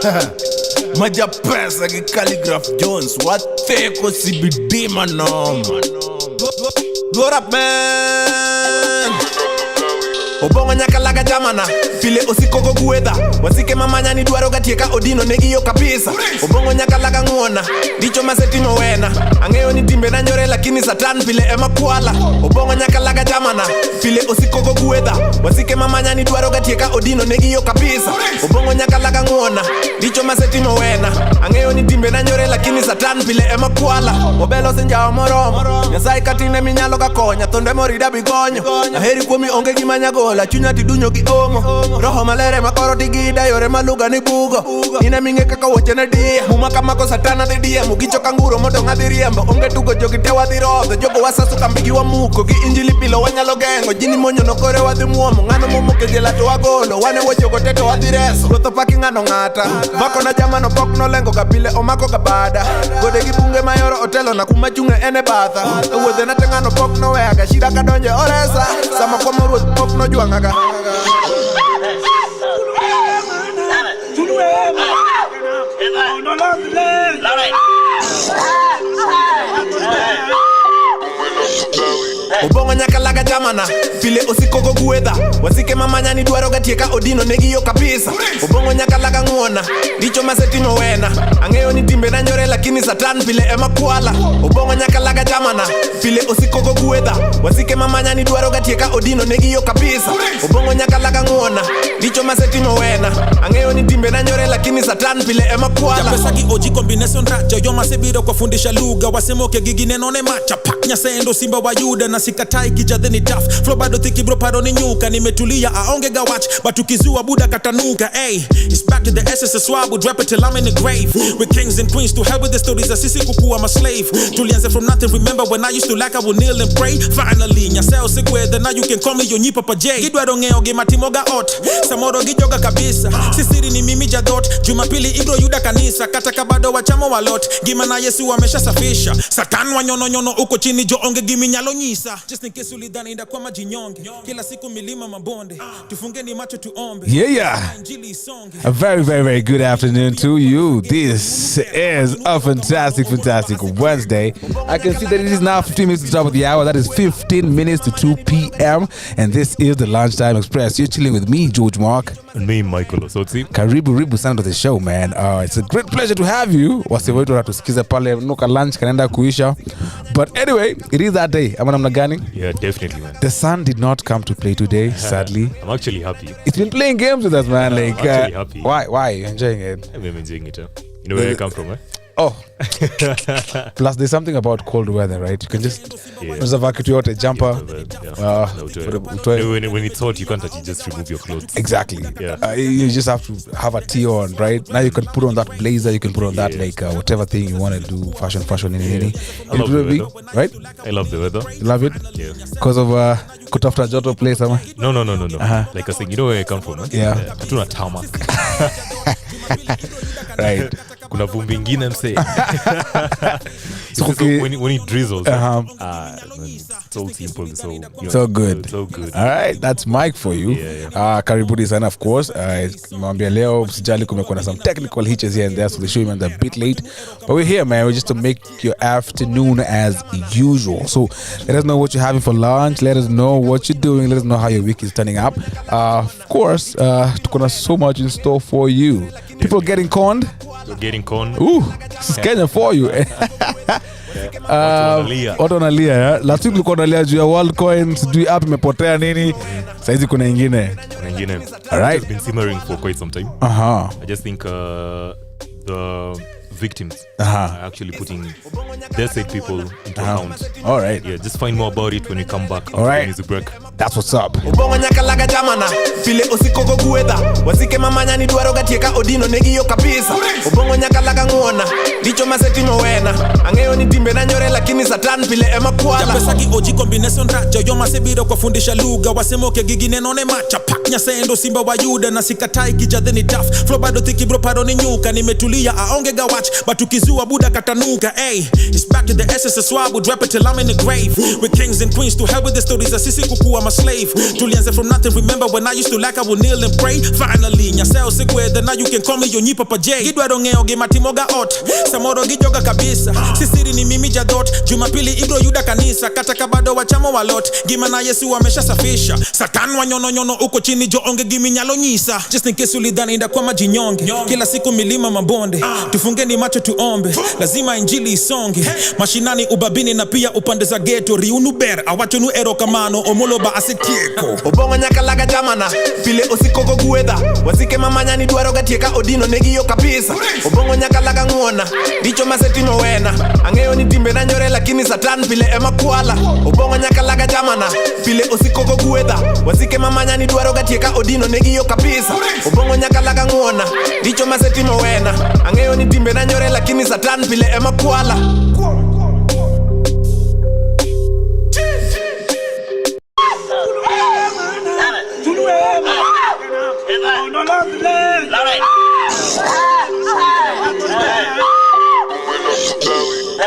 Maja pesa ki Calligraph Jones. What teko CBD manom. What up man? Obongo nyakalaga jamana file osikoko gueda wasike mamanya ni dwaro gatieka odino negiyo kabisa. Obongo nyakalaga nguona dicho masetimo wena angeo ni timbe na nyore lakini satan file ema kuala. Obongo nyakalaga jamana file osikoko gueda wasike mamanya ni dwaro gatieka odino negiyo kabisa. Obongo nyakalaga nguona dicho masetimo wena angeo ni timbe na nyore lakini satan file ema kuala. Obelo senjao moromo nyasai katine minyalo gakonya tonde morida bigonyo aheri kuomi onge gimanyago la chunya tidunyo ki omo roho malere makoro tigida yore maluga ni bugo ina minge kaka woche na dia muma kama ko satana de dia mugicho kanguro moto ngadiriembo onge tugo jogi tewa dhirodho jogo wasasu kambigi wa muko gi injili pilo wanyalo gengo jini monyo no kore wadhi muomo ngano momo ke jela to agolo wane wochogo teto wadhireso rotho paki ngano ngata vako na jamano pok no lengo kapile omako gabada gode gi bunge mayoro otelo na kuma chunge ene batha wuodhe na tengano pok no wega shida kadonje oresa sama kwa moruoth pok no juangaga Obongo nyakalaga jamana file osikoko gueda wasike mamanya ni dwaro gatieka odino negiyo kabisa. Obongo nyakalaga nguona dicho masetimo wena angeo ni timbe na nyore lakini satan file ema kuala. Obongo nyakalaga jamana file osikoko gueda wasike mamanya ni dwaro gatieka odino negiyo kabisa. Obongo nyakalaga nguona dicho masetimo wena angeo ni timbe na nyore lakini satan file ema kuala. Japesa ki oji combination raja yo masebiro kwa fundisha lugha wasemoke gigine none macha pak nyasendo simba wa yuda na sikatai kijadheni tough flow bado tiki bro paro ni nyuka nimetulia aonge ga watch but ukizua buda katanuka. Hey, it's back to the essence swab would rap it till I'm in the grave. We're kings and queens to hell with the stories asisi kukuwa my slave. Tulianze from nothing, remember when I used to like I would kneel and pray. Finally nyaseo sigwede now you can call me your nyipa pa J. Gidwa rongeo ge matimoga ot samoro gijoga kabisa sisiri ni mimi jadot Jumapili ibro yuda kanisa kata kabado wachamo walot gima na Yesu amesha safisha satan wanyono nyono uko chini jo onge gimi nyalo nyisa just in case ulidhani nda kwa majinyonge kila siku milima mabonde tufungeni macho tuombe. Yeah. A very, very, very good afternoon to you. This is a fantastic Wednesday. I can see that it is now 15 minutes to the top of the hour. That is 15 minutes to 2 p.m. And this is the Lunchtime Express. You're chilling with me, George Mark. And me, Michael Osotsi. Karibu sana to the show, man. It's a great pleasure to have you. Wase wetu wanatusikiza pale nuka lunch kanaenda kuisha. But anyway, it is that day. Ama namna gani? Yeah, definitely, man. The sun did not come to play today, sadly. I'm actually happy. It's been playing games with us, man. I'm actually happy. Why? Are you enjoying it? I'm enjoying it. You know where I come from, eh? Oh. Plus, there's something about cold weather, right? You can just jumper. When it's hot, you can't actually just remove your clothes. Exactly. Yeah. You just have to have a tee on, right? Now you can put on that blazer. You can put on that whatever thing you want to do, fashion. I love the weather. Right? I love the weather. You love it? Yeah. Because of Kutafuta Joto place, am I? No. Like I said, you know where I come from, eh? Yeah. Hatuna tarmac. Right. Kuna vumbi ingine mse. So when it drizzles, it's all simple. So good. So good. All right, that's Mike for you. Yeah. Karibuni sana, of course. Mwambia leo sijali kumekuwa na some technical hitches here and there, so the show went a bit late. But we're here, man. We're just to make your afternoon as usual. So let us know what you're having for lunch. Let us know what you're doing. Let us know how your week is turning up. Of course, tuko na so much in store for you. People getting conned. Getting conned. Ooh, this is Kenya for you. Watu wanalia, yeah? Last week tulikuwa tunalia juu ya Worldcoin, sijui app imepotea nini. Saizi kuna ingine. All right. It's been simmering for quite some time. I just think the victims are actually putting their side people into account. All right. Yeah, just find more about it when we come back after the music break. That's what's up. Obongo nyakalaga jamana file osikoko gueda wasike mamanya ni dwaro gatieka odino negiyo kabisa. Obongo nyakalaga nguona dicho masetimo wena angeo ni timbe na nyore lakini satan file ema kuala. Japesa ki oji combination raja yo masebiro kwa fundisha lugha wasemoke gigine none macha pak nyasendo simba wa yuda na sikatai kijadheni tough flow bado tiki bro paro ni nyuka nimetulia aonge ga watch but ukizua buda katanuka. Hey, it's back to the essence swab would rap it till I'm in the grave. We're kings and queens to hell with the stories asisi kukuwa a slave. Tulianze from nothing, remember when I used to lack, I would kneel and pray. Finally, nyaseo sikwe, then now you can call me Yonyi Papa J. Gidwa rongeo, gematimoga ot, samoro gijoga kabisa. Sisiri ni mimi jadot, Jumapili igro yuda kanisa. Kataka bado wachamo walot, gimana Yesu wamesha safisha. Satan wanyono uko chini jo onge gimi nyalo nyisa. Just in case ulidhani kwa majinyonge, kila siku milima mabonde. Tufungeni macho tuombe, lazima injili isonge. Mashinani ubabini na pia upande za ghetto. Riunu ber, awachonu ero kamano, omoloba asetieko. Obongo nyakalaga jamana, pile osikoko gueda. Wasike mamanya ni duaro gatieka odino negiyo kapisa. Obongo nyakalaga nguona, dicho masetimo wena. Angeo ni timbe na nyore lakini satan pile ema kuala. Obongo nyakalaga jamana, pile osikoko gueda. Wasike mamanya ni duaro gatieka odino negiyo kapisa. Obongo nyakalaga nguona, dicho masetimo wena. Angeo ni timbe na nyore lakini satan pile ema kuala.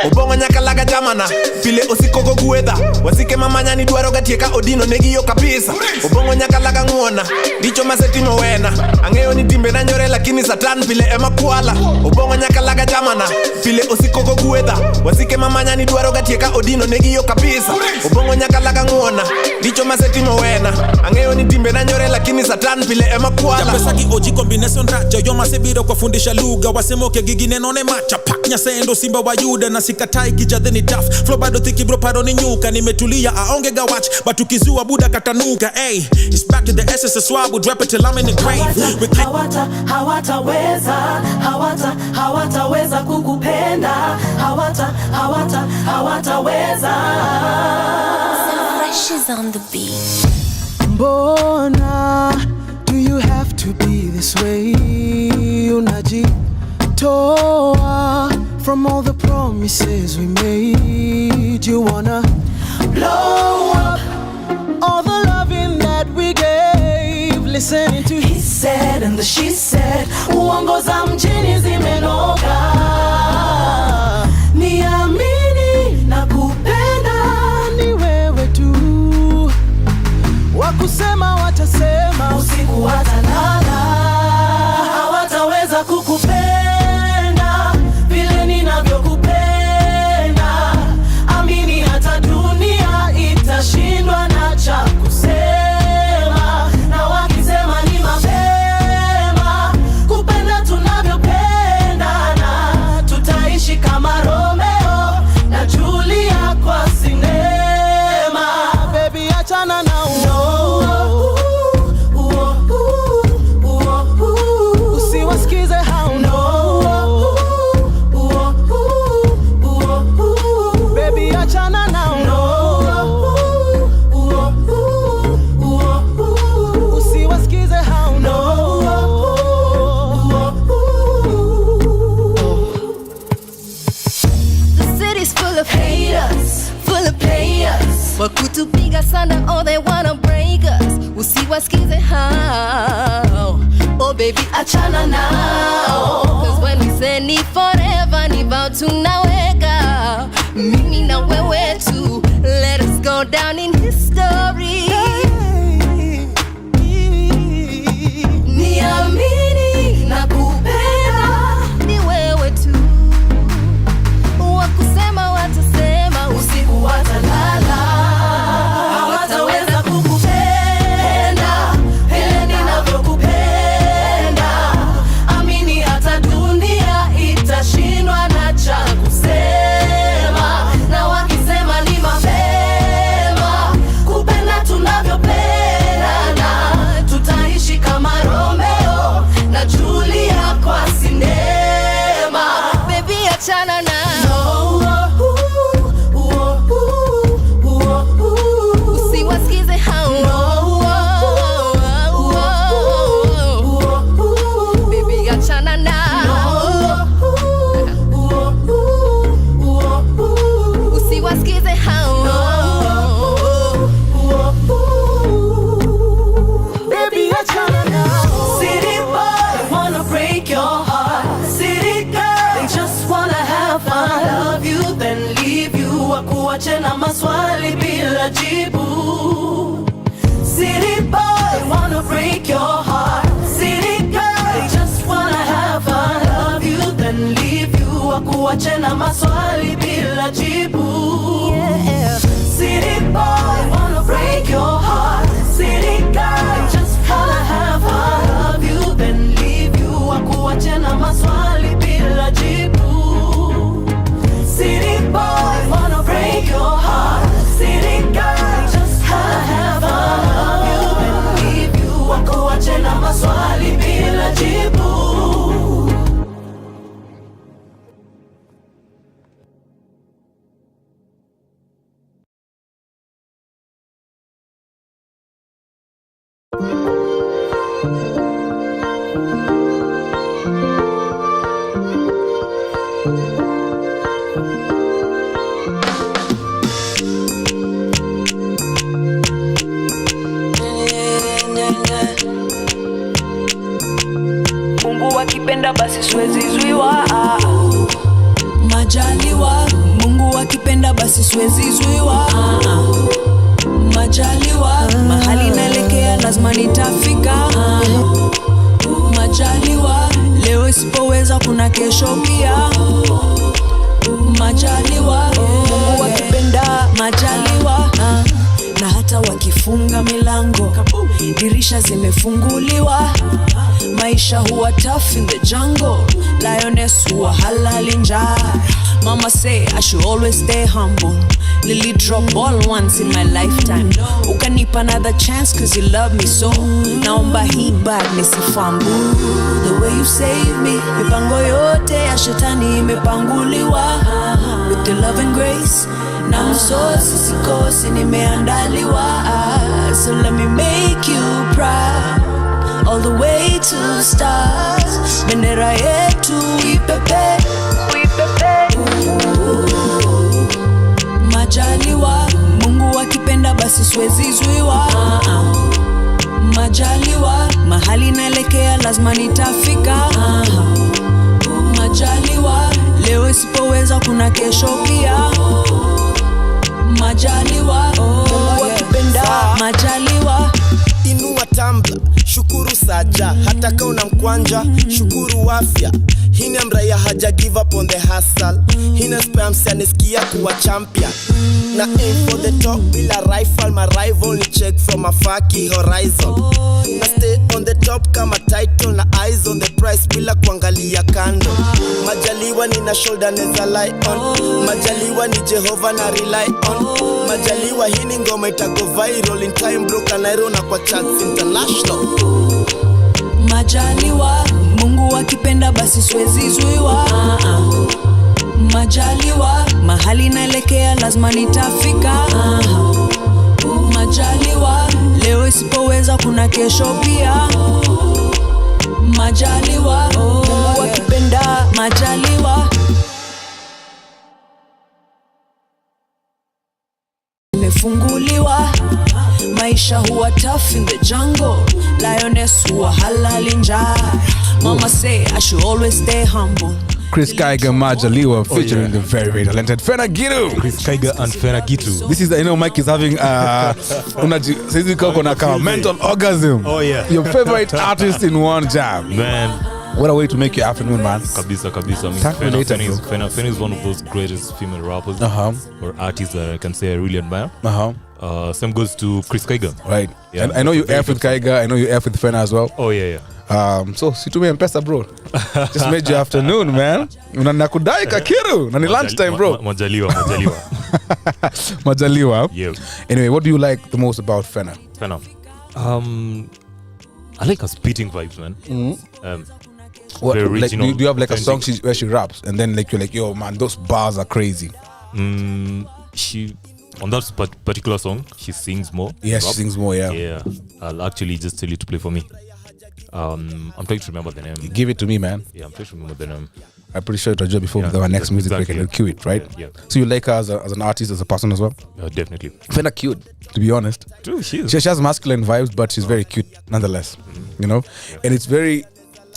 Obongo nyakalaga jamana, pile osikoko gueda. Wasike mamanya ni duaro gatieka odino negiyo kapisa. Obongo nyakalaga nguona, dicho masetimo wena. Angeo ni timbe na nyore lakini satan pile ema kuala. Obongo nyakalaga jamana, pile osikoko gueda. Wasike mamanya ni duaro gatieka odino negiyo kapisa. Obongo nyakalaga nguona, dicho masetimo wena. Angeo ni timbe na nyore lakini satan pile ema kuala. Japesagi oji combination raja, yo masebiro kwa fundisha lugha. Wasemoke gigi nenone macha, pak nyasendo simba wa Yuda. Na sikatai kijadheni tough, flow bado thiki bro paro ni nyuka. Nimetulia aonge gawach, but ukizua buda katanuka. Hey, it's back to the essence of swab, would rap it till I'm in the grave. Hawataweza kukupenda. Hawataweza. Some Fresh on the beat. Mbona do you have to be this way? Unajitoa from all the promises we made. You wanna blow up all the loving that we gave. Listening to He said and the she said. Uongo za mjini zimenoga. Niamini na kupenda. ni wewe tu, wakusema watasema, Usiku watalala. Hawataweza kukupenda vile ninavyokupenda. Amini hata dunia itashindwa na cha kusema. Na wakisema ni mapema kupenda tunavyopendana. Tutaishi kama Romeo na Julia kwa sinema. baby achana na usiwasikize hao baby achana na usiwasikize hao The city's full of haters, full of players. Wakutupiga sana, oh they wanna break us. Usiwasikize hao, oh baby achana nao. Cause when we say ni forever, ni vow tunaweka. Mimi na wewe tu, let us go down in history. Niamini na kupenda. Ni wewe tu, wakusema watasema. Usiku watalala. Hawataweza kukupenda vile ninavyokupenda. Amini hata dunia itashindwa na cha kusema. Na wakisema ni mapema kupenda tunavyopendana. Tutaishi kama Romeo na Julia kwa sinema. Baby achana na usiwasikize hao. Baby achana nao, usiwasikize hao. baby achana na City boy, wanna break your heart. City girl, they just wanna have fun. Love you, then leave you. Wakuache na maswali bila jibu. wakuache na maswali bila jibu. City boy, wanna break your heart. City girl, just wanna have fun. Love you, then leave you, wakuache na maswali bila jibu. City boy, wanna break your heart. City girl, just wanna have fun. Love you, then leave you, wakuache na maswali bila jibu. Mungu akipenda basi siwezi zuiwa. Majaliwa, Mungu akipenda basi siwezi zuiwa. Majaliwa, mahali naelekea lazima nitafika. Majaliwa, leo isipoweza kuna kesho pia. Majaliwa, Mungu akipenda. Majaliwa, na hata wakifunga milango, dirisha zimefunguliwa. Maisha huwa tough in the jungle. Lioness huwa halali njaa. Mama say I should always stay humble. Lily drop all once in my lifetime. Ukanipa another chance cause you love me so. Naomba hii bad nisifambu. The way you save me, mipango yote ya shetani imepanguliwa. With your love and grace, na msosi sikosi nimeandaliwa. So let me make you proud. All the way to stars. Bendera yetu ipepe. Majaliwa, Mungu akipenda basi siwezi zuiwa. Majaliwa, mahali naelekea lazima nitafika. Majaliwa, leo isipoweza kuna kesho pia. Majaliwa, Mungu akipenda. Majaliwa, inua tambla, shukuru saja. Hata kama una mkwanja, shukuru afya. Hina mraya haja give up on the hustle. Hina spam sianesikia kuwa champion. Na aim for the top bila rifle. My rival ni check from a faki horizon. Na stay on the top kama title. Na eyes on the price bila kuangalia kando. Majaliwa ni na shoulder neza lie on. Majaliwa ni Jehovah na rely on. Majaliwa hini ngoma itago viral in time bro Kanairo na kwa charts international. Majaliwa, Mungu akipenda basi siwezi zuiwa. Majaliwa, mahali naelekea lazima nitafika. Majaliwa, leo isipoweza kuna kesho pia. Majaliwa, Mungu akipenda. Majaliwa, imefunguliwa. Maisha huwa tough in the jungle. Lioness huwa halali njaa. Mama say I should always stay humble. Chris Kaiga Majaliwa featuring the very, very talented Fena Gitu. Chris Kaiga and Fena Gitu. This is, Mike is having mental orgasm. Oh yeah. Your favorite artist in one jam. Man. What a way to make your afternoon, man. Kabisa. I mean, Thank me later, Fena is one of those greatest female rappers or artists that I can say I really admire. Same goes to Chris Kaiga. Right. Yeah, and I know you F with Kaiga. I know you F with Fena as well. Oh yeah. So situme mpesa bro. Just made your afternoon, man. Nakudai kakiru. Na ni lunchtime, bro. Majaliwa. Majaliwa. Yeah. Anyway, what do you like the most about Fena? Fena. I like her spitting vibes, man. What, very like, original, do you have like authentic. a song where she raps and then like you're like, yo man, those bars are crazy? She on that particular song she sings more. Yeah, she sings more. Yeah. I'll actually just tell you to play for me. I'm trying to remember the name. Give it to me, man. Yeah, I'm trying to remember the name. I'm pretty sure it'll before our next music break and we'll cue it, right? Yeah. So you like her as an artist, as a person as well? Definitely. Fena cute, to be honest. True, she is. She has masculine vibes, but she's very cute nonetheless. You know? And it's very...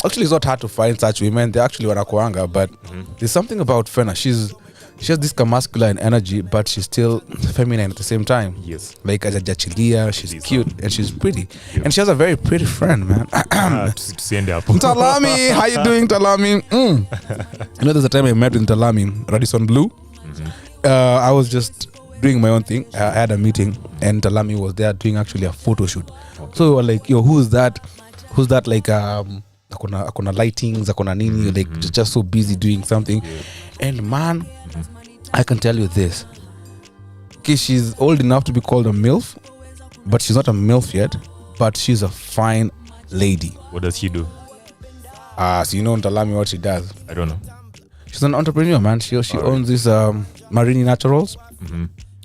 Actually, it's not hard to find such women. They actually wanakuanga, but there's something about Fena. She's she has this masculine energy, but she's still feminine at the same time. Yes. Like ajachilia, she's It is, cute and she's pretty. And she has a very pretty friend, man. Tusiende hapo. Talami, how you doing, Talami? You know, there's a time I met with Talami, Radisson Blue. I was just doing my own thing. I had a meeting and Talami was there doing actually a photo shoot. So we were like, yo, who's that? Like akona lightings, akona nini, like just so busy doing something. And man, I can tell you this. Okay, she's old enough to be called a MILF, but she's not a MILF yet, but she's a fine lady. What does she do? So you know Ntalami what she does? I don't know. She's an entrepreneur, man. She owns this Marini Naturals.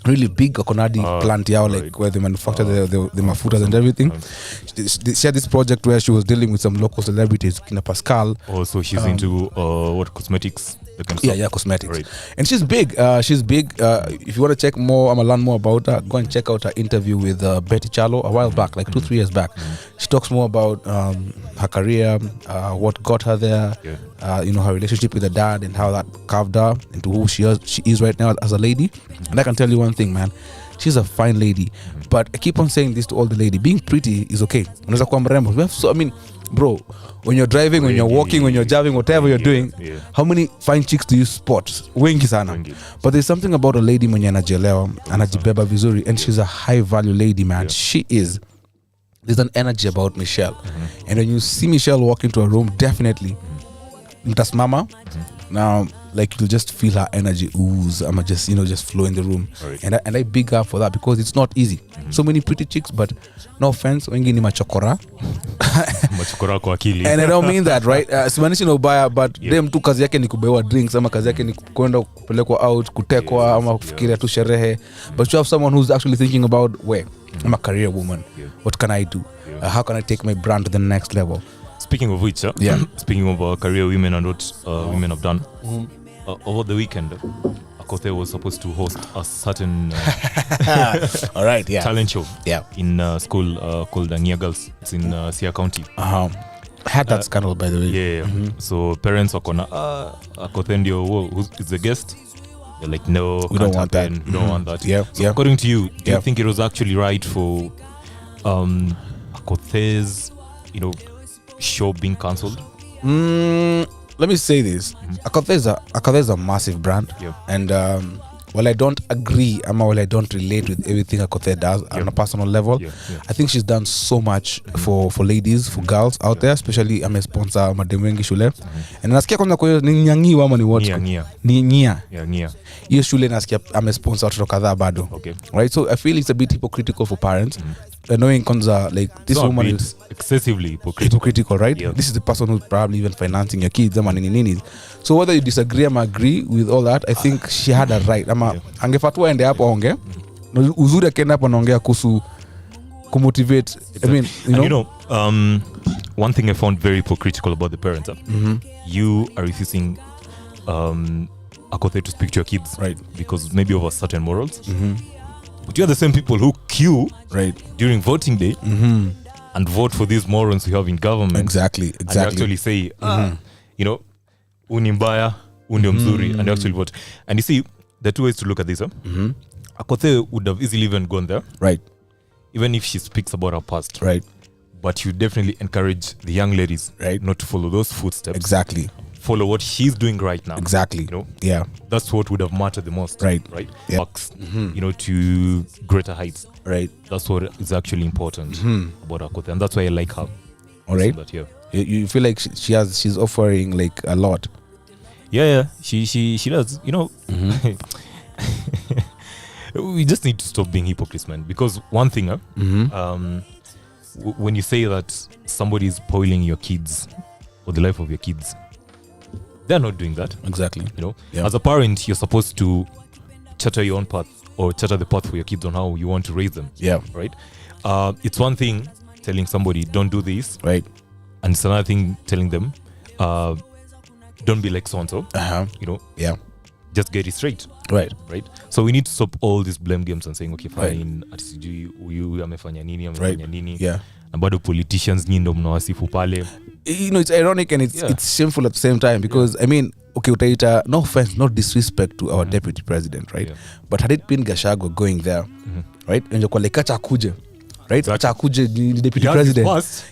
Really big coconut plant yao, like where they manufacture the mafutas and everything. She had this project where she was dealing with some local celebrities, Kina Pascal. Oh, so she's into what, cosmetics? Yeah, cosmetics. Right. And she's big. If you want to check more, learn more about her, go and check out her interview with Betty Chalo a while back, like 2-3 years back. She talks more about her career, what got her there, her relationship with her dad and how that carved her into who she is right now as a lady. And I can tell you one thing, man. She's a fine lady. But I keep on saying this to all the lady. Being pretty is okay. Unaweza kuwa mrembo. So I mean, bro, when you're driving, when you're walking, when you're driving, whatever you're doing, how many fine chicks do you spot? Wengi sana. But there's something about a lady mwenye anajielewa, anajibeba vizuri, and she's a high value lady, man. She is. There's an energy about Michelle. And when you see Michelle walk into a room, definitely mtasimama. Now, like, you'll just feel her energy ooze. I'ma just flow in the room. Right. And I big up for that because it's not easy. So many pretty chicks, but no offense, wengi ni machokora. Machokora kwa akili. And I don't mean that, right? Simaanishi na ubaya, but dem tu kazi yake ni kubewa drinks, ama kazi yake ni kwenda kupelekwa out, kutekwa, ama kufikiria tu sherehe. But you have someone who's actually thinking about, where? I'm a career woman. What can I do? How can I take my brand to the next level? Speaking of which, speaking of career women and what women have done, over the weekend, Akothe was supposed to host a certain all right, talent show in school called Nia Girls. It's in Sia County. Had that scandal, by the way. Yeah. So parents were gonna Akothe ndio who is the guest. They're like, no, we don't want that. We don't want that. So according to you, do you think it was actually right for Akothe's, show being cancelled? Let me say this. Akothe is a massive brand. And while I don't agree, while I don't relate with everything Akothe does on a personal level, I think she's done so much for ladies, for girls out there, especially sponsor madem wengi shule. And nasikia kwanza kwa ni nyangiwa ama ni what? Ni Nia. Yeah, Nia. Hiyo shule nasikia sponsor watoto kadhaa bado. Okay. Right? So I feel it's a bit hypocritical for parents. Knowing kwanza, like, this woman is excessively hypocritical, right? This is the person who's probably even financing your kids ama nini. So whether you disagree or agree with all that, I think she had a right. Angefatwa ende hapo aonge. Uzuri akaenda hapo anaongea kuhusu kumotivate. I mean, one thing I found very hypocritical about the parents. You are refusing Akothe to speak to your kids, right? Because maybe of a certain morals. But you're the same people who queue during voting day and vote for these morons we have in government. Exactly. And you actually say, uni mbaya, uni mzuri, and you actually vote. And you see, there are two ways to look at this. Akothe would have easily even gone there. Right. Even if she speaks about her past. Right. But you definitely encourage the young ladies not to follow those footsteps. Exactly. Follow what she's doing right now. Exactly. Yeah. That's what would have mattered the most. Right. Yep. Bucks, to greater heights. Right. That's what is actually important about Akothe, and that's why I like her. All right. That, you feel like she's offering like a lot. Yeah. She does. We just need to stop being hypocrites, man. Because one thing, when you say that somebody is spoiling your kids or the life of your kids, they're not doing that. Exactly. As a parent, you're supposed to charter your own path or charter the path for your kids on how you want to raise them. Yeah. Right. It's one thing telling somebody don't do this. Right. And it's another thing telling them don't be like so and so. Yeah. Just get it straight. Right. So we need to stop all these blame games and saying, okay, fine, atisijui huyu amefanya nini. Yeah. Na bado politicians nyinyi ndo mnawasifu pale. It's ironic and it's shameful at the same time because I mean, okay, utaita, no offense, no disrespect to our deputy president, right? But had it been Gachagua going there, right? And you're like, acha akuje, right? Acha akuje the deputy president.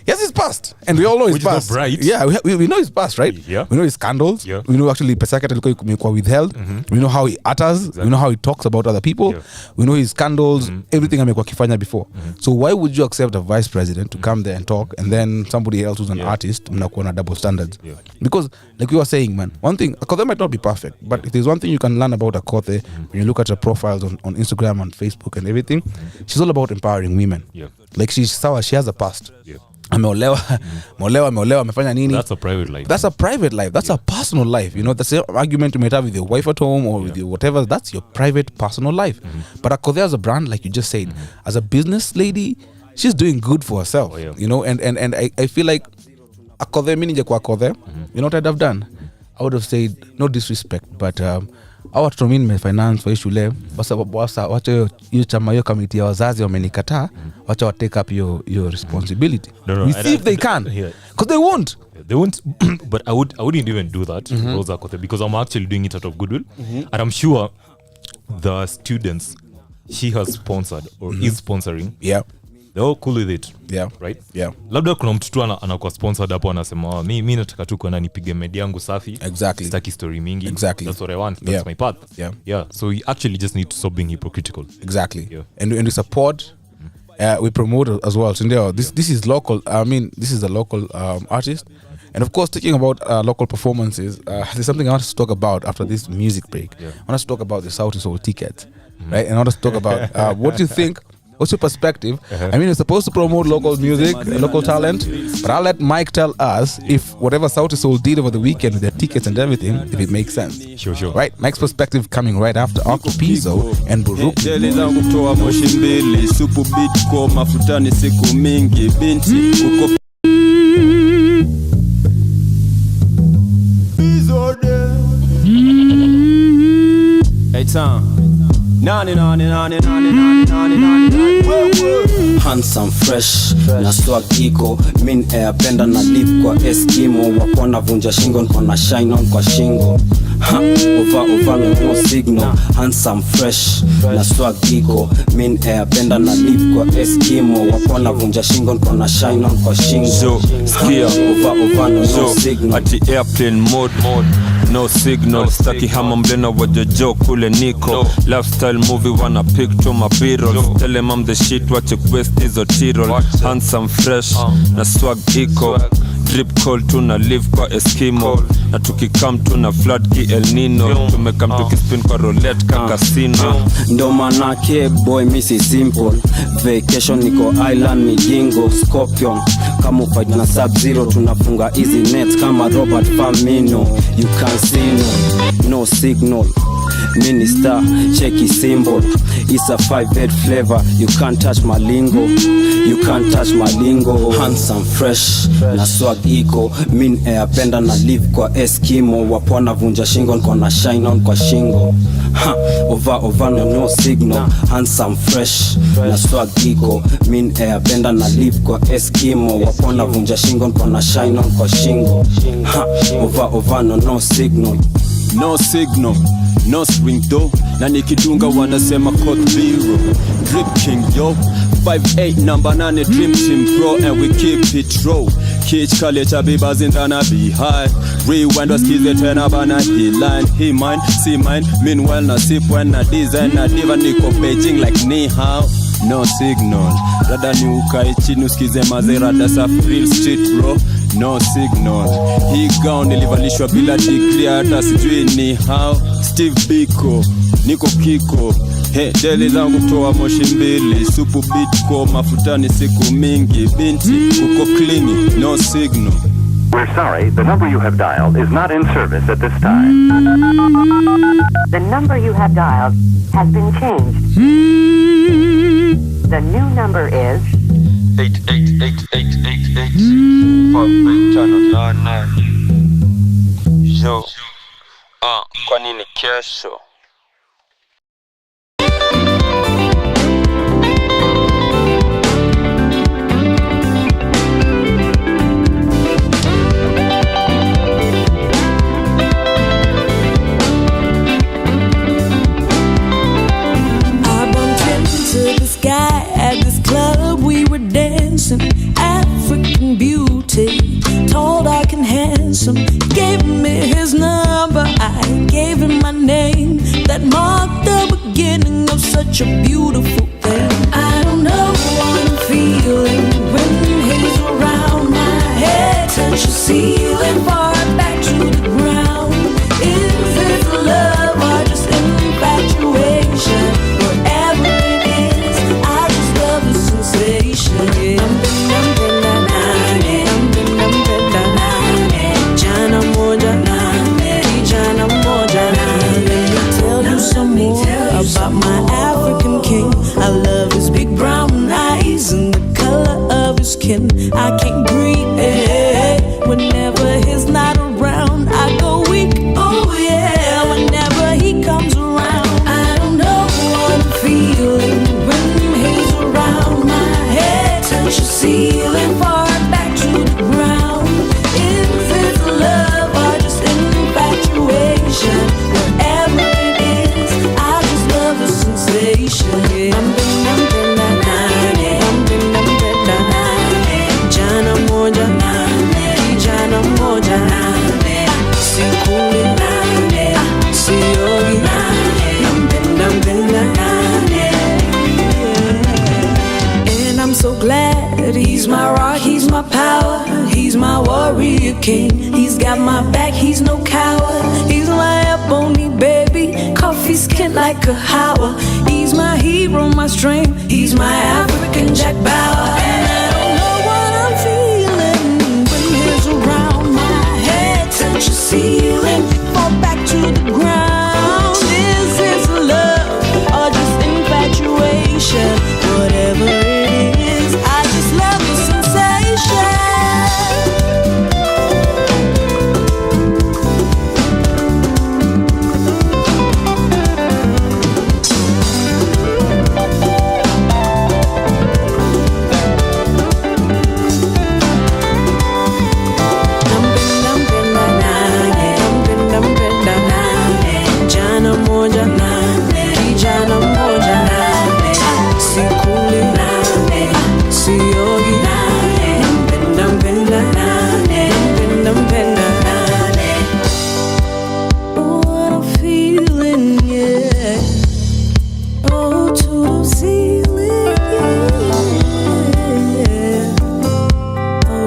Yes, it's past. And we all know it's past. Right. Yeah, we know it's past, right? Yeah. We know his scandals. Yeah. We know actually pesa yake ilikuwa withheld. We know how he utters. We know how he talks about other people. We know his scandals, everything amekuwa kifanya before. So why would you accept a vice president to come there and talk, and then somebody else who's an artist mnakuwa na double standards? Because like we were saying, man, one thing, Akothe might not be perfect, but if there's one thing you can learn about Akothe when you look at her profiles on Instagram and Facebook and everything, she's all about empowering women. Like she has a past. Ameolewa, amefanya nini? That's a private life. That's a private life. That's a personal life. You know, that's the argument you might have with your wife at home or with your whatever. That's your private, personal life. But Akothe as a brand, like you just said, as a business lady, she's doing good for herself. You know, and I feel like Akothe, meaning Akothe, you know what I'd have done? I would have said, no disrespect, but au watoto mimi nimefinance kwa shule, basa wacha hiyo chama, hiyo kamiti ya wazazi wamenikataa, wacha wa take up your responsibility. We see if they can, because they won't. They won't. But I wouldn't even do that, Rosa Akothe, because I'm actually doing it out of goodwill, and I'm sure the students she has sponsored or is sponsoring, they're all cool with it. Right? Labda kuna mtu tu anakuwa sponsored hapo, anasema mimi nataka tu kuona nipige med yangu safi. Sitaki story mingi. That's what I want. That's my path. So we actually just need to stop being hypocritical. And we support, we promote as well. So this is local. I mean, this is a local artist. And of course, talking about local performances, there's something I want to talk about after this music break. I want us to talk about the Sauti Sol tickets, right? And I want us to talk about what do you think. What's your perspective? I mean, you're supposed to promote local music, local talent, but I'll let Mike tell us if whatever Sauti Sol did over the weekend with their tickets and everything, if it makes sense. Sure. Right? Mike's perspective coming right after Uncle Pizzo and Buruk. Jeli zangu kutoa moshi mbili, supu beat kwa mafutani siku mingi, binti uko Hey Tom. Handsome fresh na swag iko min airpenda na live kwa Eskimo, wapona vunja shingo nkona shine on kwa shingo. Over no signal. Handsome fresh na swag iko min airpenda na live kwa Eskimo, wapona vunja shingo nkona shine on kwa shingo. So skia over no signal. Ati airplane mode no signal. Staki hama mblena wajojo kule niko. Lifestyle movie wanna pick to my B-roll. Tell them I'm the shit, watch it west hizo Tirol. Handsome fresh na swag iko. Drip call tuna live kwa Eskimo. Na tukikam tuna flood ki El Nino. Tumekam tukispin kwa roulette ka casino. Ndo manake boy misi simple. Vacation niko island Migingo Scorpion. Kama fight na Sub-Zero tunafunga easy nets kama Robert Firmino. You can't see no signal. Minister, checky symbol. It's a 5-8 flavor. You can't touch my lingo. You can't touch my lingo. Handsome fresh na swag iko. Min airpenda na live kwa Eskimo, wapona vunja shingo nkona shine on kwa shingo. Over no signal. Handsome fresh na swag iko. Min airpenda na live kwa Eskimo, wapona vunja shingo nkona shine on kwa shingo. Over no signal. No signal, no swing though. Na nikidunga wanasema code zero. Drip king yo 5'8 number 9 dream team pro, and we keep it raw. Kitch college abibas in Dana be high. Rewind was kids tena bana he line. He mine, see mine. Meanwhile na sip when na design na diva niko Beijing like ni hao. No signal. Rada ni ukae chini usikize mazera sa real street bro. No signal. Hii gown nilivalishwa bila degree hata sijui ni how. Steve Biko, niko kiko. Hey, deli zangu kutoa moshi mbili. Supu beat kwa mafutani siku mingi. Binti, uko klini, no signal. We're sorry, the number you have dialed is not in service at this time. The number you have dialed has been changed. The new number is 8888888. Yo, kwa nini kesho? heart, he's my power. He's my warrior king. He's got my back, he's no coward. He's my ebony baby, coffee skin like a Howard. He's my hero, my strength. He's my African Jack Bauer. And I don't know what I'm feeling when he's around. My head touch the ceiling, fall back to the ground. Is this love or just infatuation? Whatever it is, I just love the sensation. Jana moja kijana moja sikuli siogi mpenda mpenda what I'm feeling, yeah. Oh, to the ceiling, yeah. Oh,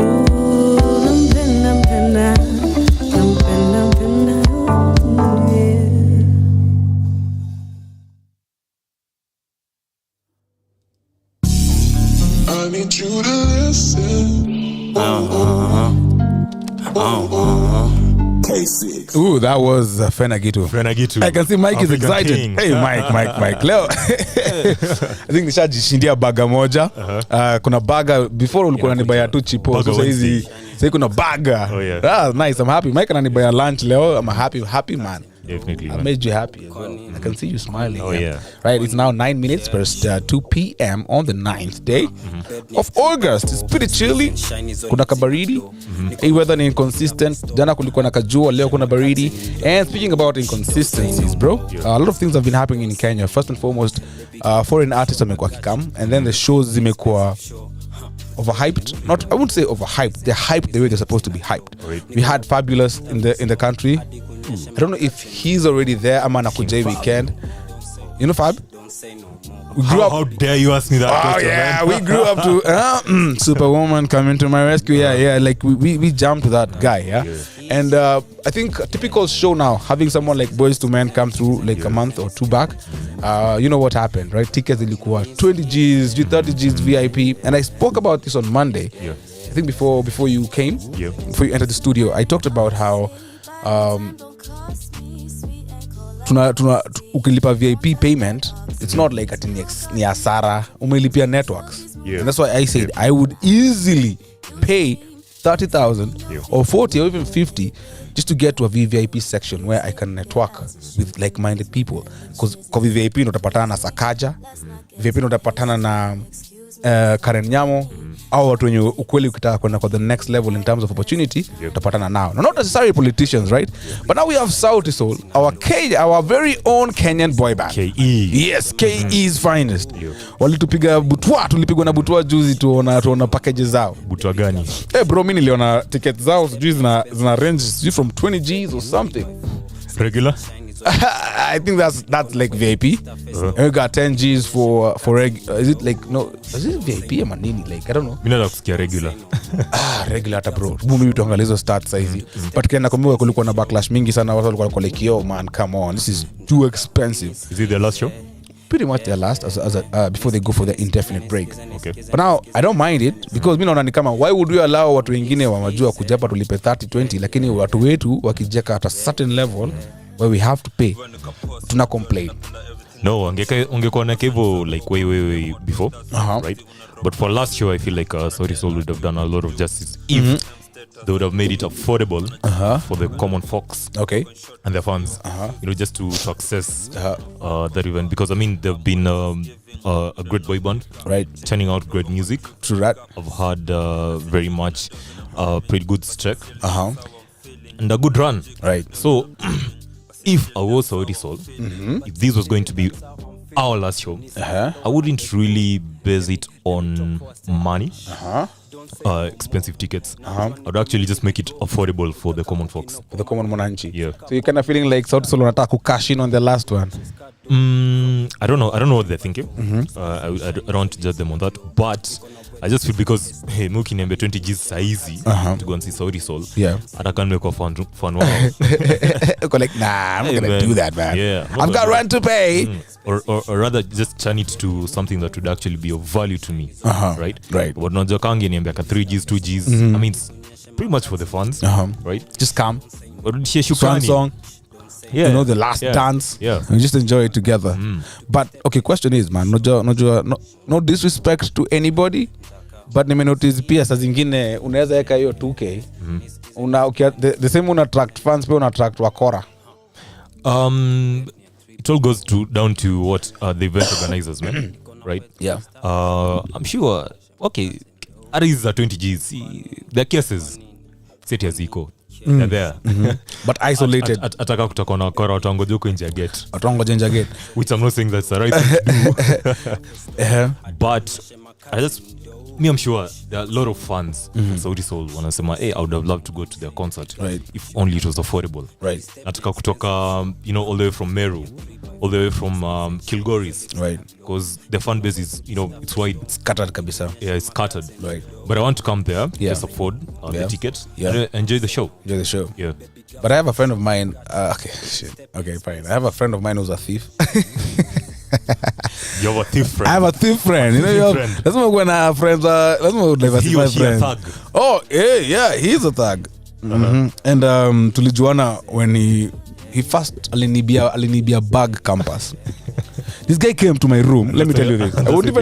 mpenda mpenda yeah. I need you to listen. K6. Ooh, that was Fena Gitu. I can see Mike is African excited. King. Hey, Mike. Leo, I think nishajishindia baga moja. Kuna baga before ulikuwa unanibaya tu chipo. Baga So hizi kuna baga. Oh, yeah. That's nice. I'm happy. Mike ananibaya lunch leo. I'm a happy man. Definitely, I man. made you happy as well. I can see you smiling. Oh, yeah. Right, it's now 9 minutes past 2 p.m. on the 9th day of August. It's pretty chilly. Kuna kabaridi. Hii weather ni inconsistent. Jana kulikuwa na kajua, leo kuna baridi. And speaking about inconsistencies, bro, a lot of things have been happening in Kenya. First and foremost, foreign artists wamekuwa kikam, and then the shows zimekuwa overhyped. Not, I wouldn't say overhyped. They're hyped the way they're supposed to be hyped. Right. We had Fabulous in the country. I don't know if he's already there. I'm on a Kujay weekend. You know Fab? We grew How dare you ask me that question, yeah, man? we grew up to Superwoman coming to my rescue. Yeah, like we jumped to that guy, yeah. And I think a typical show now, having someone like Boys to Men come through like a month or two back, you know what happened, right? Tickets ilikuwa 20 Gs, 30 Gs VIP, and I spoke about this on Monday. Yeah. I think before you came, before you entered the studio, I talked about how ukilipa VIP payment, it's not like ati ni hasara, umelipia networks. Yeah. And that's why I said I would easily pay 30,000 or 40 or even 50 just to get to a VVIP section where I can network with like-minded people. Because kwa VVIP utapatana na Sakaja, VVIP utapatana na Karen Nyamo, au watu wenye ukweli ukitaka kwenda kwa the next level in terms of opportunity, utapatana nao. Not necessarily politicians, right? But now we have Sauti Sol, our very own Kenyan boy band. KE. Yes, KE's finest. Walitupiga butwa, tulipigwa na butwa juzi tuona packages zao. Butwa gani? Bro, mimi niliona tickets zao sijui zina range from 20 Gs or something. Regular? I think that's like VIP. And we got 10 Gs for is it like is it VIP ama nini, like I don't know. Mimi nataka kusikia regular. Regular hata bro. Mimi tuangalie hizo stats hizi. But kena kumbuka kulikuwa na backlash mingi sana, watu walikuwa like yo man, come on, this is too expensive. Is it the last show? Pretty much their last before they go for the indefinite break. Okay. But now I don't mind it because mimi naona ni kama why would we allow watu wengine wamajua kujapa tulipe 30-20 lakini watu wetu wakijeka at a certain level where we have to pay tuna complain. No, ungekuwa na hivyo like way before, right? But for last show I feel like Sauti Sol would have done a lot of justice if they would have made it affordable for the common folks, okay, and their fans, just to access that event, because I mean they've been a great boy band, right, turning out great music. True that. I've had very much pretty good check, and a good run, right? So if I was Sauti Sol, if this was going to be our last show, I wouldn't really base it on money, expensive tickets. I'd actually just make it affordable for the common folks, for the common mwananchi. Yeah. So you kind of feeling like Sauti Sol wanataka to cash in on the last one. I don't know what they're thinking. I don't want to judge them on that, but I just feel because hey, Muki niambe 20 G's saizi to go and see Saudi Soul. Yeah. Atakanwe kwa fun wow. Go like, nah, I'm not gonna do that, man. Yeah. I've got rent to pay. Or rather just turn it to something that would actually be of value to me. Right? Right. But not Jokangi niambe 3 G's, 2 G's. I mean, it's pretty much for the fans, right? Just come. Swan song. Yeah. You know, the last dance. Yeah. And just enjoy it together. But okay, question is, man, no disrespect to anybody, but nime notice pia saa zingine unaweza weka hiyo 2K. The same una attract fans pia una attract wakora. It all goes down to what the event organizers, man. Right? Yeah. I'm sure, okay, hizi za 20 G's, the cases seti haziko. They're there. But isolated. Ataka kutakuwa na wakora watangoja huko nje ya gate. Watangoja nje ya gate. Which I'm not saying that's the right thing to do. But I'm sure there are a lot of fans Saudi Soul wanasema, hey, I would have loved to go to their concert if only it was affordable. Right. Nataka kutoka, all the way from Meru, all the way from Kilgoris. Right. Because the fan base is, it's wide. It's scattered kabisa. Yeah, it's scattered. Right. But I want to come there, just afford the ticket, and enjoy the show. Enjoy the show. Yeah. But I have a friend of mine. Okay, fine. I have a friend of mine who's a thief. You have a thief friend. I have a thief friend. That's why when I have friends, that's why diversify friends. A thug? Oh, yeah, he's a thug. And tulijuana when he first alinibia bag campus. This guy came to my room. Let me tell you this. I wouldn't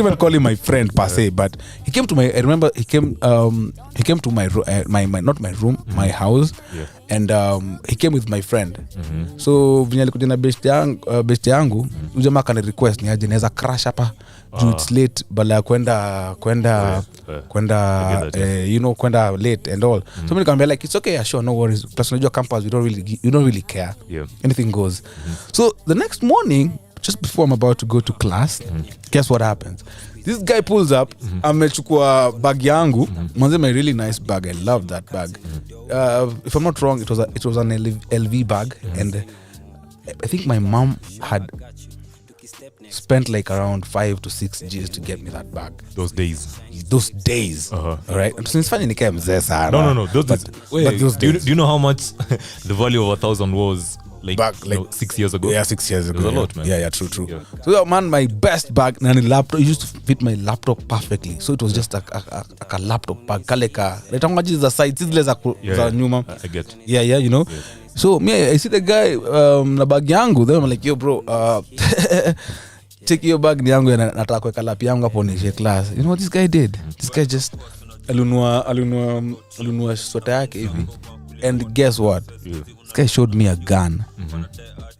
even call him my friend per se, but he came to my. I remember he came to my not my room, my house, and he came with my friend. So vile alikuja na best yangu, jamaa kana request ni aje naweza crash hapa. It's late, but kwenda kwenda late and all. So mimi nikamwambia like it's okay, yeah, sure, no worries. Plus unajua campus we don't really care. Anything goes. So the next morning, just before I'm about to go to class, guess what happens? This guy pulls up, amechukua bag yangu. Manze, my really nice bag. I love that bag. If I'm not wrong, it was an LV bag, and I think my mom had spent like around 5 to 6 G's to get me that bag. Those days. All right. Since funny nikae mzee sana. No. Those days. Do you know how much the value of 1,000 was? Like 6 years ago. Yeah, 6 years ago. It was a lot, man. Yeah, true. Yeah. So man, my best bag, and laptop, it used to fit my laptop perfectly. So it was just a laptop bag. Kaleka. Letangaji za side, zile za nyuma. I get. Yeah, you know. Yeah. So me, I see the guy na bag yangu. Then I'm like, yo bro, take your bag ni yangu, nataka kuweka lapi yangu hapo nishe class. You know what this guy did? This guy just alunua sweta yake hivi. And guess what? Yeah. This guy showed me a gun.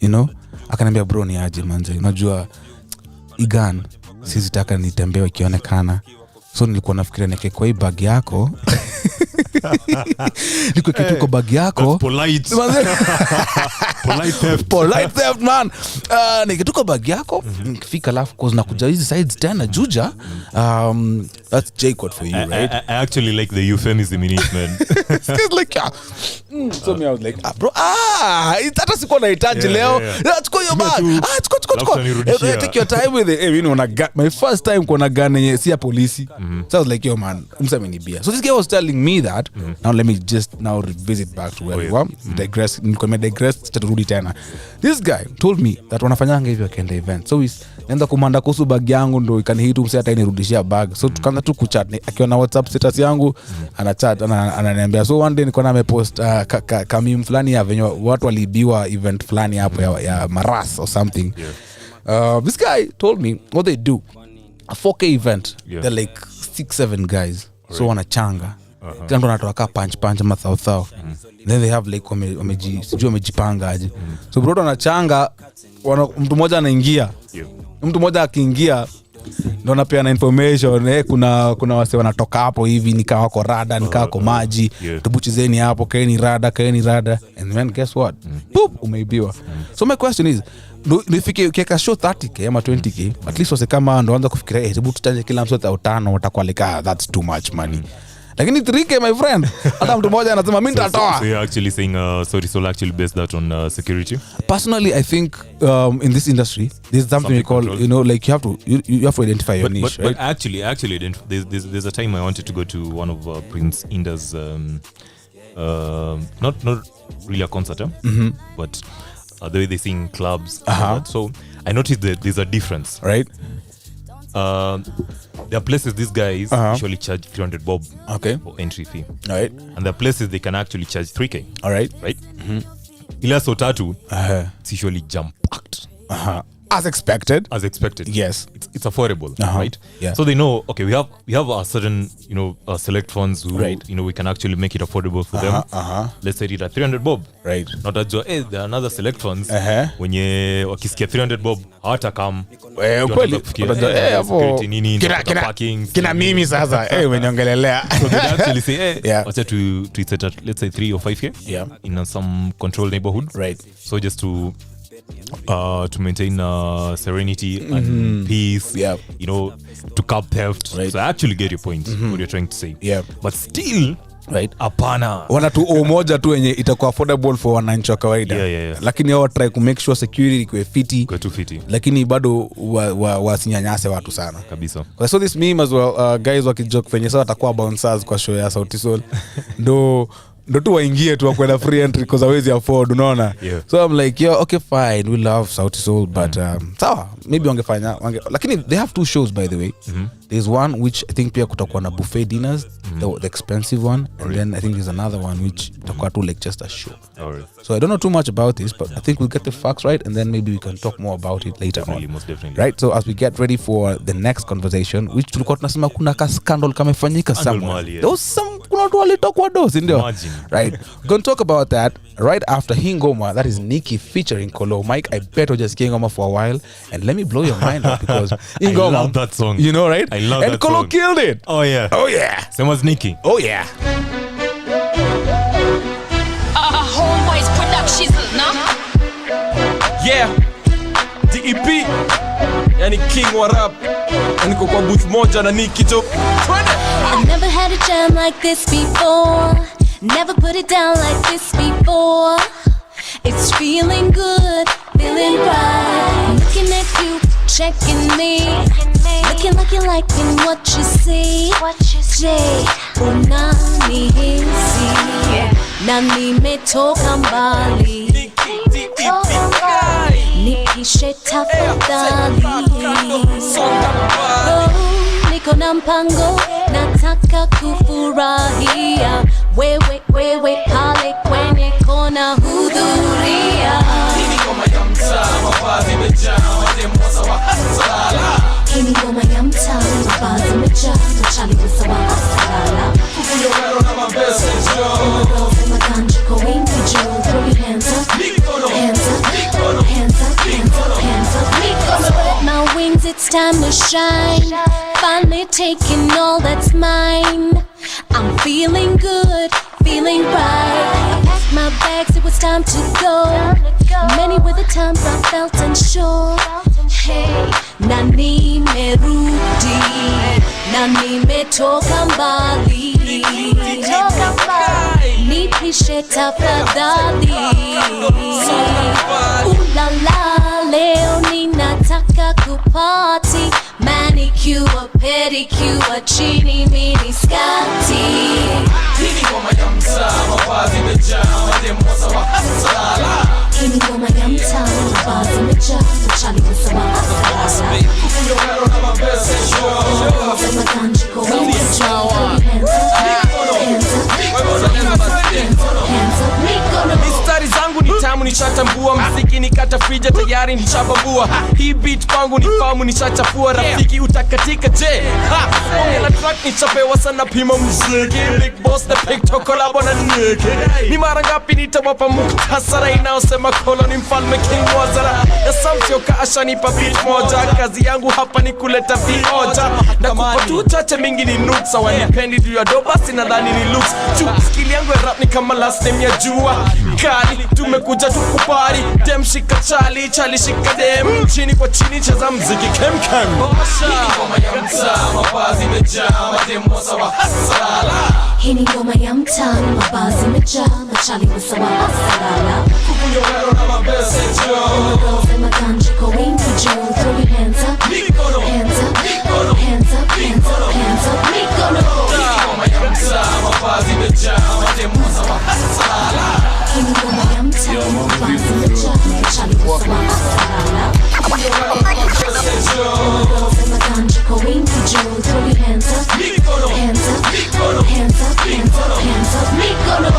You know? Akaniambia bro ni aje manze. Unajua i gun sisi taka nitembea ikionekana. So nilikuwa nafikiria nike kwa hii bag yako. Niko kitu kwa bag yako. Polite. Polite theft, man. Nikituka bag yako, nikifika alafu cause nakuja hizi sides tena Juja. That's J-code for you, right? I actually like the euphemism in it, man. It's like, so me I was like, bro, hata sikuwa nahitaji leo. Chukua hiyo bag. Chukua. Take your time with it. You know, my first time kuona gun yenye si ya polisi. So I was like, yo man, msamenibia. So this guy was telling me that. Now let me just revisit back to where we were. Digress tutarudi tena. This guy told me that wanafanyanga hivyo akaenda event. So naenda kumanda kuhusu bag yangu ndo ikanihitu mse hata inirudishia bag. So tukaanza tu kuchat. Akiwa na WhatsApp status yangu anachat ananiambia. So one day niko na amepost kamim fulani ya venye watu waliibiwa event fulani hapo ya Maras or something. This guy told me what they do. A 4K event. They're like 6-7 guys. So wanachanga. Kila mtu anatoa ka punch ama thao. Then they have like wamejipanga aje. So bro anachanga, mtu mmoja anaingia. Mtu mmoja akiingia ndo anapeana information, kuna wase wanatoka hapo hivi nikaa wako rada, nikaa wako maji, tubuchizeni hapo, kaeni rada. And then guess what? Boop, umeibiwa. So my question is, nifike ukiweka show 30k ama 20k, at least wase kama ndo anza kufikiria hebu tutanje kila mtu 5,000, watakuwa like that's too much money. lakini 3k my friend hata mtu mmoja anasema mimi nitatoa. So you're actually saying Sauti Sol actually based that on security? Personally, I think in this industry there's something we call control. You know, like you have to identify your niche, right? But actually there's a time I wanted to go to one of Prince Inda's not really a concert, but the way they sing clubs. So I noticed that there's a difference, right? There are places these guys usually charge 300 bob for entry fee, right? And there are places they can actually charge 3k, all right? Ila so tatu it's usually jam packed, as expected. Yes, it's affordable, right? Yeah. So they know, okay, we have a certain, you know, select funds who, right, you know, we can actually make it affordable for them. Let's say it at 300 bob, right? Not at there are another select funds wenye wakisikia 300 bob hata kam kweli kina mimi sasa umeniongelelea. So they actually say wacha to set at, let's say 3 or 5k in some controlled neighborhood, right? So just to maintain serenity and peace, you know, to curb theft, right? So I actually get your point, what you're trying to say, but still, right, apana wana tu moja tu yenye itakuwa affordable for wananchi wa kawaida, lakini hao try to make sure security iko fiti, lakini bado wasinyanyase watu sana kabisa. I saw this meme as well, guys wakijoke venye sasa watakuwa bouncers kwa show ya Sauti Sol ndo tu waingie tu wakwenda free entry because hawezi afford, unaona? So I'm like, yeah, okay fine, we love Sauti Sol, but sawa, maybe wangefanya lakini they have 2 shows by the way. There's one which I think pia kutakuwa na buffet dinners, the expensive one, and then I think there's another one which itakuwa tu like just a show. So I don't know too much about this, but I think we'll get the facts right and then maybe we can talk more about it later on. Most definitely. Right? So as we get ready for the next conversation, which tulikuwa tunasema kuna ka scandal kamefanyika somewhere. There was some kuna watu walitokwa dosi ndio. Right? We're going to talk about that right after Hingoma. That is Nicki featuring Kolo. Mike, I bet we're just getting Hingoma for a while, and let me blow your mind out because Hingoma, I love that song. You know, right? I love and that Kolo song. killed it. Oh yeah. Oh yeah. Same as Nicki. Oh yeah. Homeboys Productions, no? Yeah. DEP. Yani King wa rap. Na niko kwa booth moja na Nicki jo. I never had a jam like this before. Never put it down like this before. It's feeling good, feeling right. Looking at you, checking me. Looking like you're liking what you see. Jay, unani hisi. Na nimetoka mbali. Nikishe tafadhali. Niko na mpango, nataka kufurahia. Wewe pale kwenye kona hudhuria. Hii ngoma ya mtaa, mavazi mejaa, wademosa wa hasala. Hii ngoma ya mtaa, mavazi mejaa, mchali kusa wa hasala. Kufuyo wero na mabese jo. Sema kanji kwa wingi jo. Throw your hands up, hands up, hands up, hands up, hands up. Spread my wings, it's time to shine. Finally taking all that's mine. I'm feeling good, feeling right. I packed my bags, it was time to go. Many were the times I felt unsure. Hey, na nimerudi, na nimetoka mbali. Nipishe tafadhali. Ooh la la, leo ninataka kupati. Manicure, pedicure, chini mini skati. Hii ngoma ya mtaa, mavazi mejaa, wademosa wa hasala. Hii ngoma ya mtaa, mavazi mejaa, mchali kusa wa hasala. Kufuyo wero na mabese jo. Sema kanji kwa wingi jo. Mistari zangu ni tamu nishatambua, mziki nikata frija tayari nishabambua. Hii beat kwangu ni famu nishachafua, rafiki utakatika je? Ongela track nichapewa sana pima mziki. Big boss na TikTok collabo na Nicki. Ni mara ngapi nitawapa muktasara inaosema Kolo ni mfalme King Wazara. Ya Samsio kaasha nipa beat moja, kazi yangu hapa ni kuleta vioja. Na kupa tu chache mingi ni nuksa, wanipendi juu ya doba sinadhani ni looks. Skill yangu ya rap ni kama last name ya jua kali, tumekuja tukupari. Dem shika chali, chali shika dem. Chini kwa chini cheza mziki kem kem. Hii ngoma ya mtaa, mavazi mejaa, wademosa wa hasala. Hii ni ngoma ya mtaa, mabaa zimejaa, machali usawa asalala. Kukunyo wero na mabese Joe. Girls and my ganja go into Joe. Throw your hands up, Mikono, hands up, Mikono, hands up, hands up, hands up, Mikono. ngoma ya mtaa, mabaa zimejaa, mademu usawa asalala. Hii ni ngoma ya mtaa, mabaa zimejaa, machali usawa asalala. Kukunyo wero na mabese Joe. Girls and my ganja go into Joe. Throw your hands up, Mikono, hands up, Mikono, hands up, hands up, hands up, Mikono.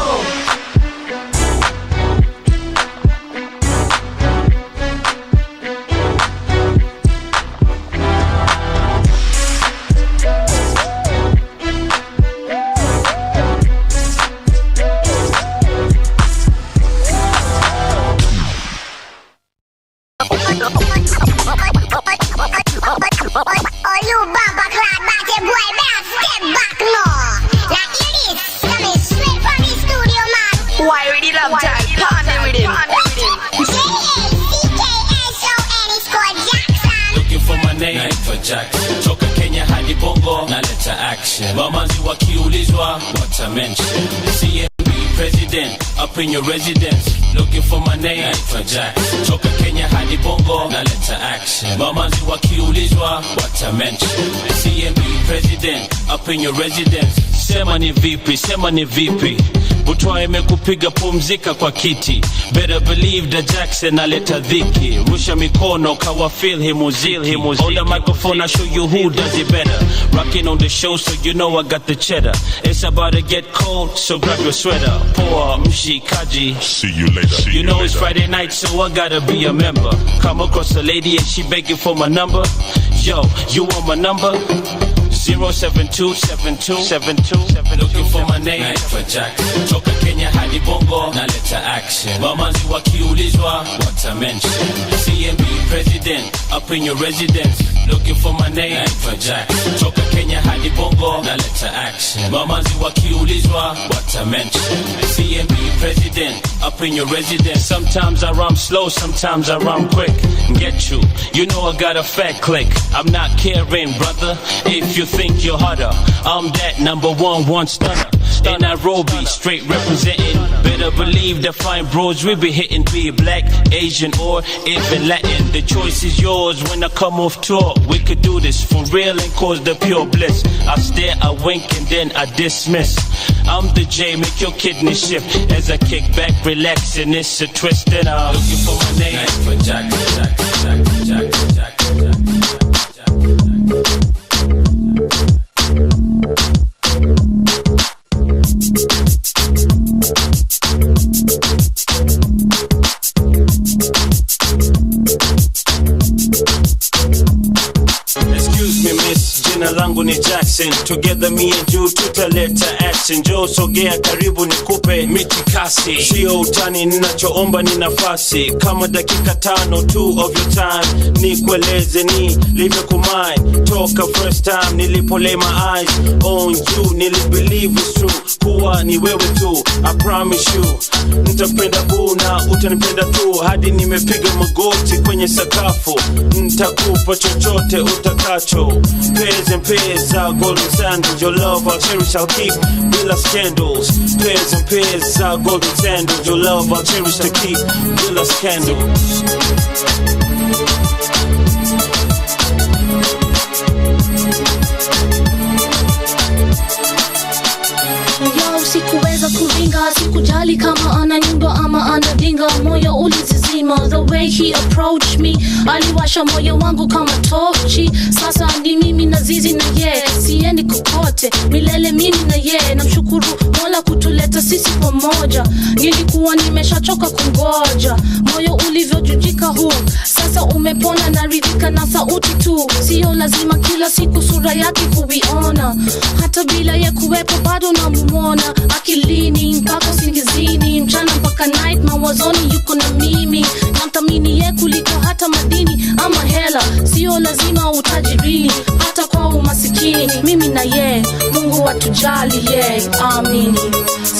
Oh, you bumper clad body boy, better step back now. Like it is, coming straight from the studio, man. Why really love that? Party with him. J-A-C-K-S-O-N, it's called Jackson. Looking for my name, naitwa Jackson. Toka Kenya hadi Bongo, naleta action. Wamazi wakiulizwa, watamention. CMB president, up in your residence. Looking for my name, naitwa Jackson. Toka Kenya hadi Bongo, naleta action. Wamazi wakiulizwa, watamention. CMB president, up in your residence. Sema ni vipi. Butwa imekupiga pumzika kwa kiti. Better believe that Jackson aleta dhiki. Rusha mikono kawa feel him uzil. Hold the microphone, I show you who does it better. Rocking on the show so you know I got the cheddar. It's about to get cold, so grab your sweater. Poa mshikaji. See you later. You know it's Friday night, so I gotta be a member. Come across a lady and she begging for my number. Yo, you want my number? 0727272. Looking for my name, naitwa Jackson. Toka Kenya hadi Bongo, naleta action. Wamazi wakiulizwa, watamention. CMB president, up in your residence. Looking for my name, naitwa Jackson. Toka Kenya hadi Bongo, naleta action. Wamazi wakiulizwa, watamention. CMB president, up in your residence. Sometimes I rhyme slow, sometimes I rhyme quick. Get you, you know I got a fat click. I'm not caring, brother, if you think you're hotter. I'm that number one stunner. In Nairobi, straight representing. Better believe the fine bros we be hitting. Be black, Asian, or even Latin. The choice is yours when I come off tour. We could do this for real and cause the pure bliss. I stare, I wink, and then I dismiss. I'm the J, make your kidney shift. As I kick back, relax, and it's a twist. And I'm looking for my name. For Jack. Excuse me miss, jina langu ni Jackson. Together me and you tutaleta action. Joe sogea karibu nikupe mitikasi. Sio utani, ninachoomba ni nafasi. Kama dakika 5 tu of your time. Nikueleze ni livyo kumai. Toka first time nilipo lay my eyes on you. Nilibelieve it's true, kuwa ni wewe tu. I promise you, nitapenda boo na utanipenda tu. Hadi nimepiga magoti kwenye sakafu. Nitakupa chochote utakacho. Pairs and pairs are golden sandals. Your love I'll cherish, I'll keep bila scandals. Pairs and pairs are golden sandals. Your love I'll cherish to keep bila scandals. Yo, sikuweza kuringa, sikujali kama ana nyundo ama ana dinga. Moyo ulizizima, the way he approached me. Aliwasha moyo wangu kama tochi. Sasa ni mimi na zizi na ye, siendi kokote, milele mimi na ye. Namshukuru Mola kutuleta sisi pamoja. Nilikuwa nimeshachoka kungoja. Moyo ulivyojujika huu, sasa umepona na ridhika na sauti tu. Sio lazima kila siku sura yake kuiona. Hata bila ye kuwepo bado namuona. Akilini mpaka singizini, mchana mpaka night mawazoni yuko na mimi. Namthamini ye kuliko hata madini ama hela. Sio lazima utajirini, hata kwa umasikini. Mimi na ye, Mungu watujali ye, amini.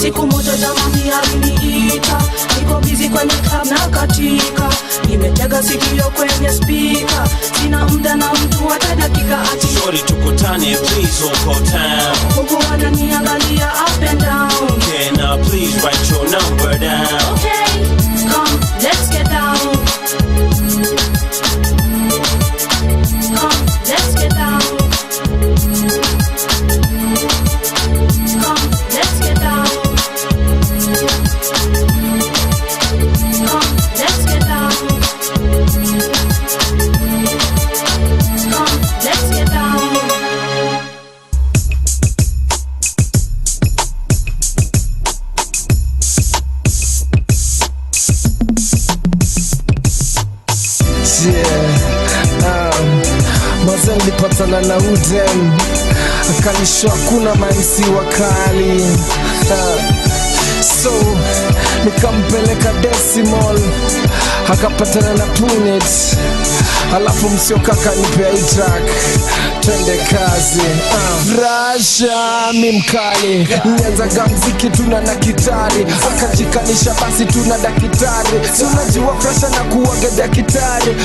Siku moja jamani aliniita, niko niko busy kwenye club na katika, nimetega sikio kwenye speaker, sina muda na mtu hata dakika ati Shorty tukutane please Hoko Town. huku wananiangalia up and down. Can I please write your number down? Okay, come, let's get down. Come, let's get down. Come, let's get down. Come, let's get down. Come, let's get down. Mazen lipatana na Uden akanishwa kuna maisi wakali so nikampeleka Decimal akapatana na Punet, alafu msioka kanipea hii track twende kazi. Rasha mimkali nianzaga mziki tuna na kitari, akajikanisha basi tuna dakitari, si unajua Rasha na kuwaga dakitari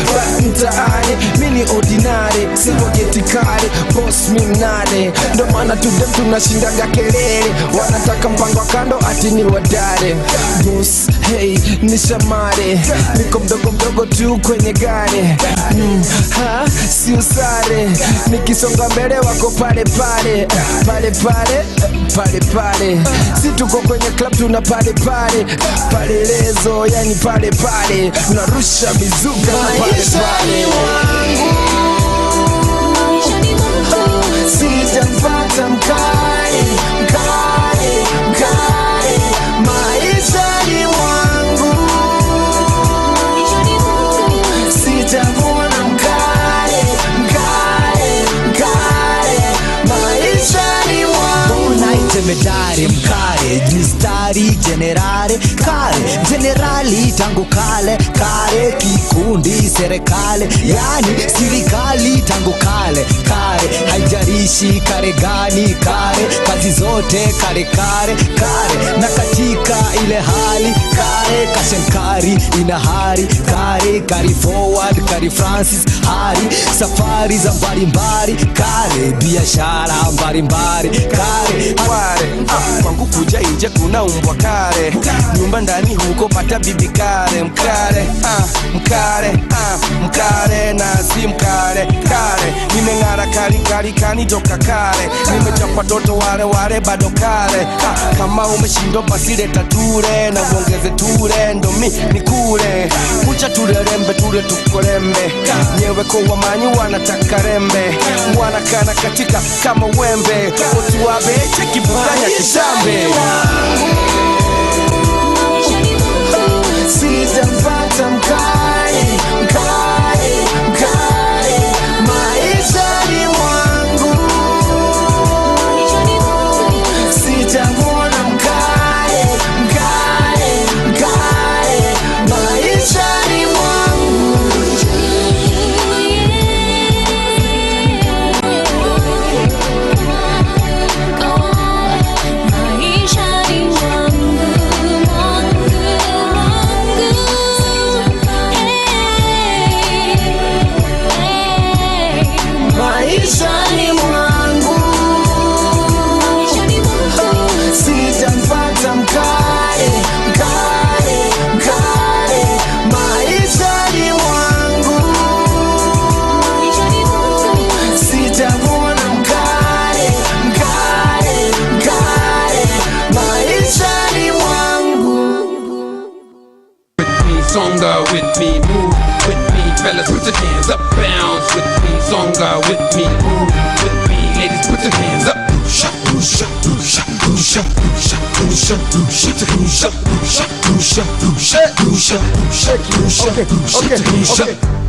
mtaani, mini ordinary siwa getikari, boss mimnade, ndo maana tudem tunashindaga kelele, wanataka mpango wa kando ati ni wadare. Boss hey ni shamare, niko mdogo mdogo tu kwenye gari si usare, nikisonga mbele wako pale pale pale pale pale pale, si tuko kwenye club tuna pale pale pale lezo, yani pale pale unarusha mizuka na pale pale. Sijapata mkali mkali mkali maishani mwangu, sijamuona mkali mkali mkali maishani mwangu. Temedare mkare jistari generare kare generali tangu kale kare kikundi serikali yani sirikali tangu kale kare haijarishi kare gani kare kazi zote kare kare kare na katika ile hali kare kashenkari ina hari kare kari forward kari Francis hari safari za mbalimbali kare biashara mbalimbali kare kwangu kuja inje kuna umbwa kare, nyumba ndani huko pata bibi kare mkare mkare mkare na si mkare kare, nimeng'ara kali kali kanitoka kare, nimechapa toto wale wale bado kare kama umeshindwa basi leta ture na uongeze ture ndo mi nikule kucha turerembe ture tukorembe nyewe kwa wamanyi wanataka rembe wanakana katika kama wembe otuwabe cheki buganya kishambe. Sijapata mkali mkali mkali maishani mwangu, sijamuona mkali mkali mkali maishani mwangu. Maishani mwangu sijampata mkali mkali mkali maishani mwangu, sijamuona mkali mkali mkali maishani mwangu. With me, songa with me, move with me, fellas put your hands up, bounce with me, songa with me, move with me, ladies put your hands up.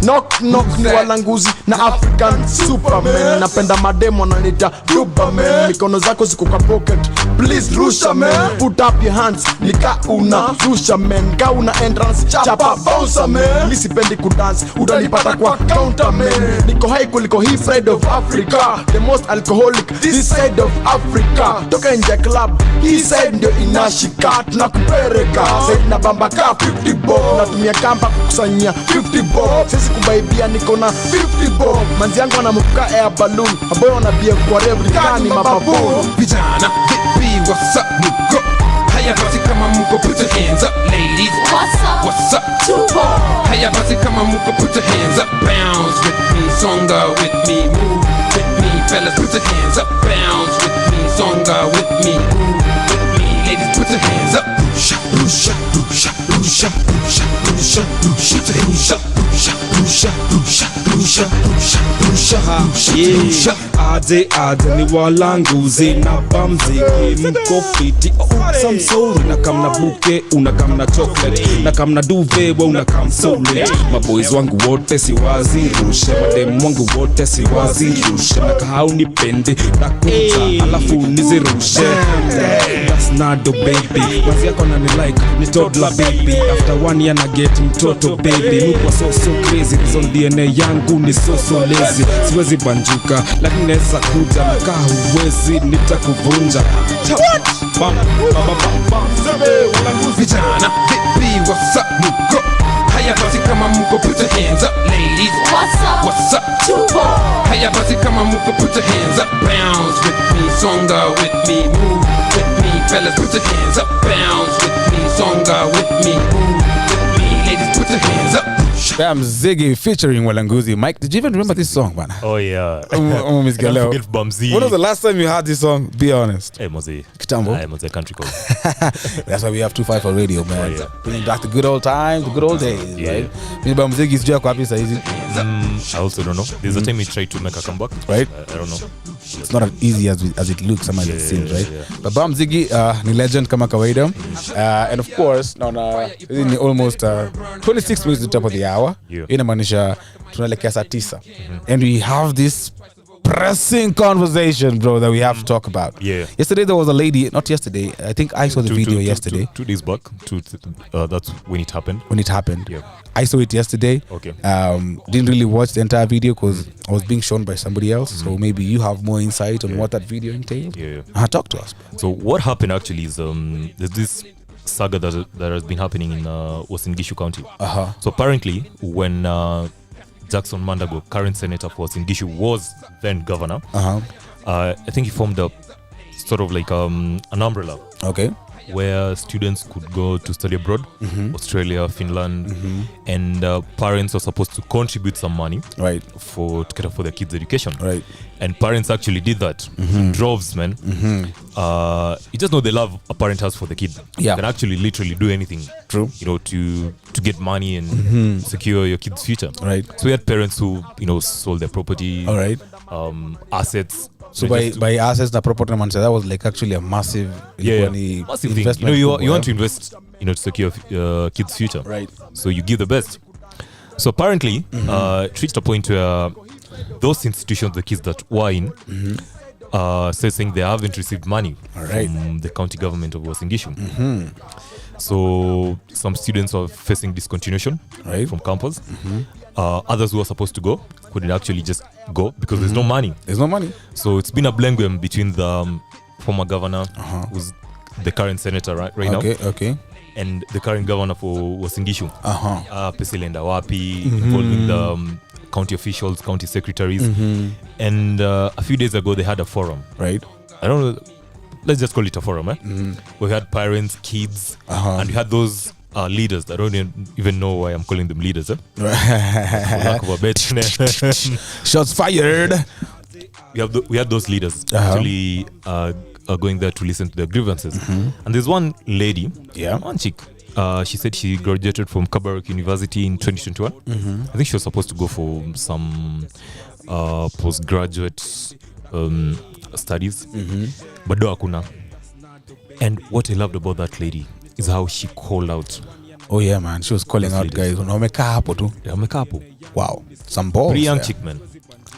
knock knock ni walanguzi na African Superman. Napenda mademo wananita Dubaman. Mikono zako ziko kwa pocket, please rusha man. Put up your hands nika una rusha man. Ka una entrance chapa bounce man. Mimi sipendi kudance, utanipata kwa counter man. Niko high kuliko hii side of Africa, the most alcoholic this side of Africa. Toka nje club hii side ndio inashika, tunakupereka side na bamba ka 50 bob. Natumia kamba kukusanya 50 bob. Sisi kubaibia niko na 50 bob. Manzi yangu anamuka air balloon, aboy wanabia kwa rev kani mababu. Vijana vipi, what's up nigga? Haya basi kama mko put your hands up ladies. What's up Tubo? Haya basi kama mko put your hands up. Bounce with me, songa with me, move with me, fellas put your hands up. Bounce with me, songa with me, move with me, ladies put your hands up. Rusha, rusha, rusha, rusha, rusha, rusha, rusha, rusha, rusha, rusha, rusha, rusha, rusha, rusha, rusha. Aje ni walanguzi na bamziki mko fiti. Some soul na kam na buke, una kam na chocolate, na kam na duve, wa una kam solid. Maboys wangu wote siwazi rushe, madem wangu wote siwazi rushe. Na kahau nipende nakuta alafu nizirushe. That's not the baby. Wazi yako na ni like ni toddler baby. After 1 year na get mtoto baby. Nukwa so crazy, it's on DNA yangu ni so lazy. Siwezi banjuka lakini neza kuja, na kaa huwezi nitakuvunja. Vijana vipi, what's up nigga? Haya basi kama mko put your hands up ladies. What's up Tubo? Haya basi kama mko put your hands up. Bounce with me, songa with me, move with me, fellas put your hands up. Bounce with me, songa with me, move with me, ladies put your hands up. Bam Ziggy featuring Walanguzi. Mike, did you even remember this song, man? Oh yeah. Miss Galeo. When was the last time you heard this song? Be honest. Hey, Mozi. Kitambo. Hey, Mozi, country code. That's why we have 25 for radio, man. Oh, yeah. Bringing back the good old times, the good old days, right? Maybe Bam Ziggy's joke happy so easy. I also don't know. There's a time he tried to make a comeback. Right? I don't know. It's not as easy as it looks, some it seems, right? Yeah. But Bam Ziggy, ni legend kama kawaida. And of course, in almost 26 minutes to the top of the hour. Yeah. Inamaanisha tunaelekea saa 9. And we have this pressing conversation, bro, that we have to talk about. Yeah. Yesterday there was a lady, not yesterday, I think I saw the video yesterday. 2 days back. That's when it happened. When it happened. Yeah. I saw it yesterday. Okay. Didn't really watch the entire video because I was being shown by somebody else. So maybe you have more insight on what that video entailed. Yeah. Talk to us. So what happened actually is there's this saga that has been happening in Uasin Gishu County. So apparently when Jackson Mandago, current senator for Uasin Gishu, was then governor, I think he formed a sort of like an umbrella. Okay. Where students could go to study abroad, Australia, Finland, and parents are supposed to contribute some money, right, to cater for their kids' education, right. And parents actually did that in droves, man. You just know the love a parent has for the kid. Yeah, you can actually literally do anything. True. You know, to get money and secure your kid's future. Right. So we had parents who sold their property. All right. Assets. So by assets na property man, that was like actually a massive massive thing. You want to invest, to secure kids' future. Right. So you give the best. So apparently, it reached a point where those institutions, the kids that were in, saying they haven't received money from the county government of Uasin Gishu. So some students are facing discontinuation from campus. Others who are supposed to go couldn't actually just go because there's no money. There's no money. So it's been a blengwem between the former governor, who's the current senator right now. Okay. And the current governor for Uasin Gishu. Pesilenda Wapi, involving the county officials, county secretaries. And a few days ago, they had a forum. Right. I don't know. Let's just call it a forum. We had parents, kids, and we had those leaders. I don't even know why I'm calling them leaders. For lack of a better name. Shots fired. We had those leaders actually going there to listen to their grievances. And there's one lady, one chick. She said she graduated from Kabarak University in 2021. I think she was supposed to go for some postgraduate studies, but do hakuna. And what I loved about that lady is how she called out Oh yeah, man. She was calling out guys. Wamekaa hapo tu. Yeah, wamekaa hapo. Wow. Some balls. Pretty young chick, man.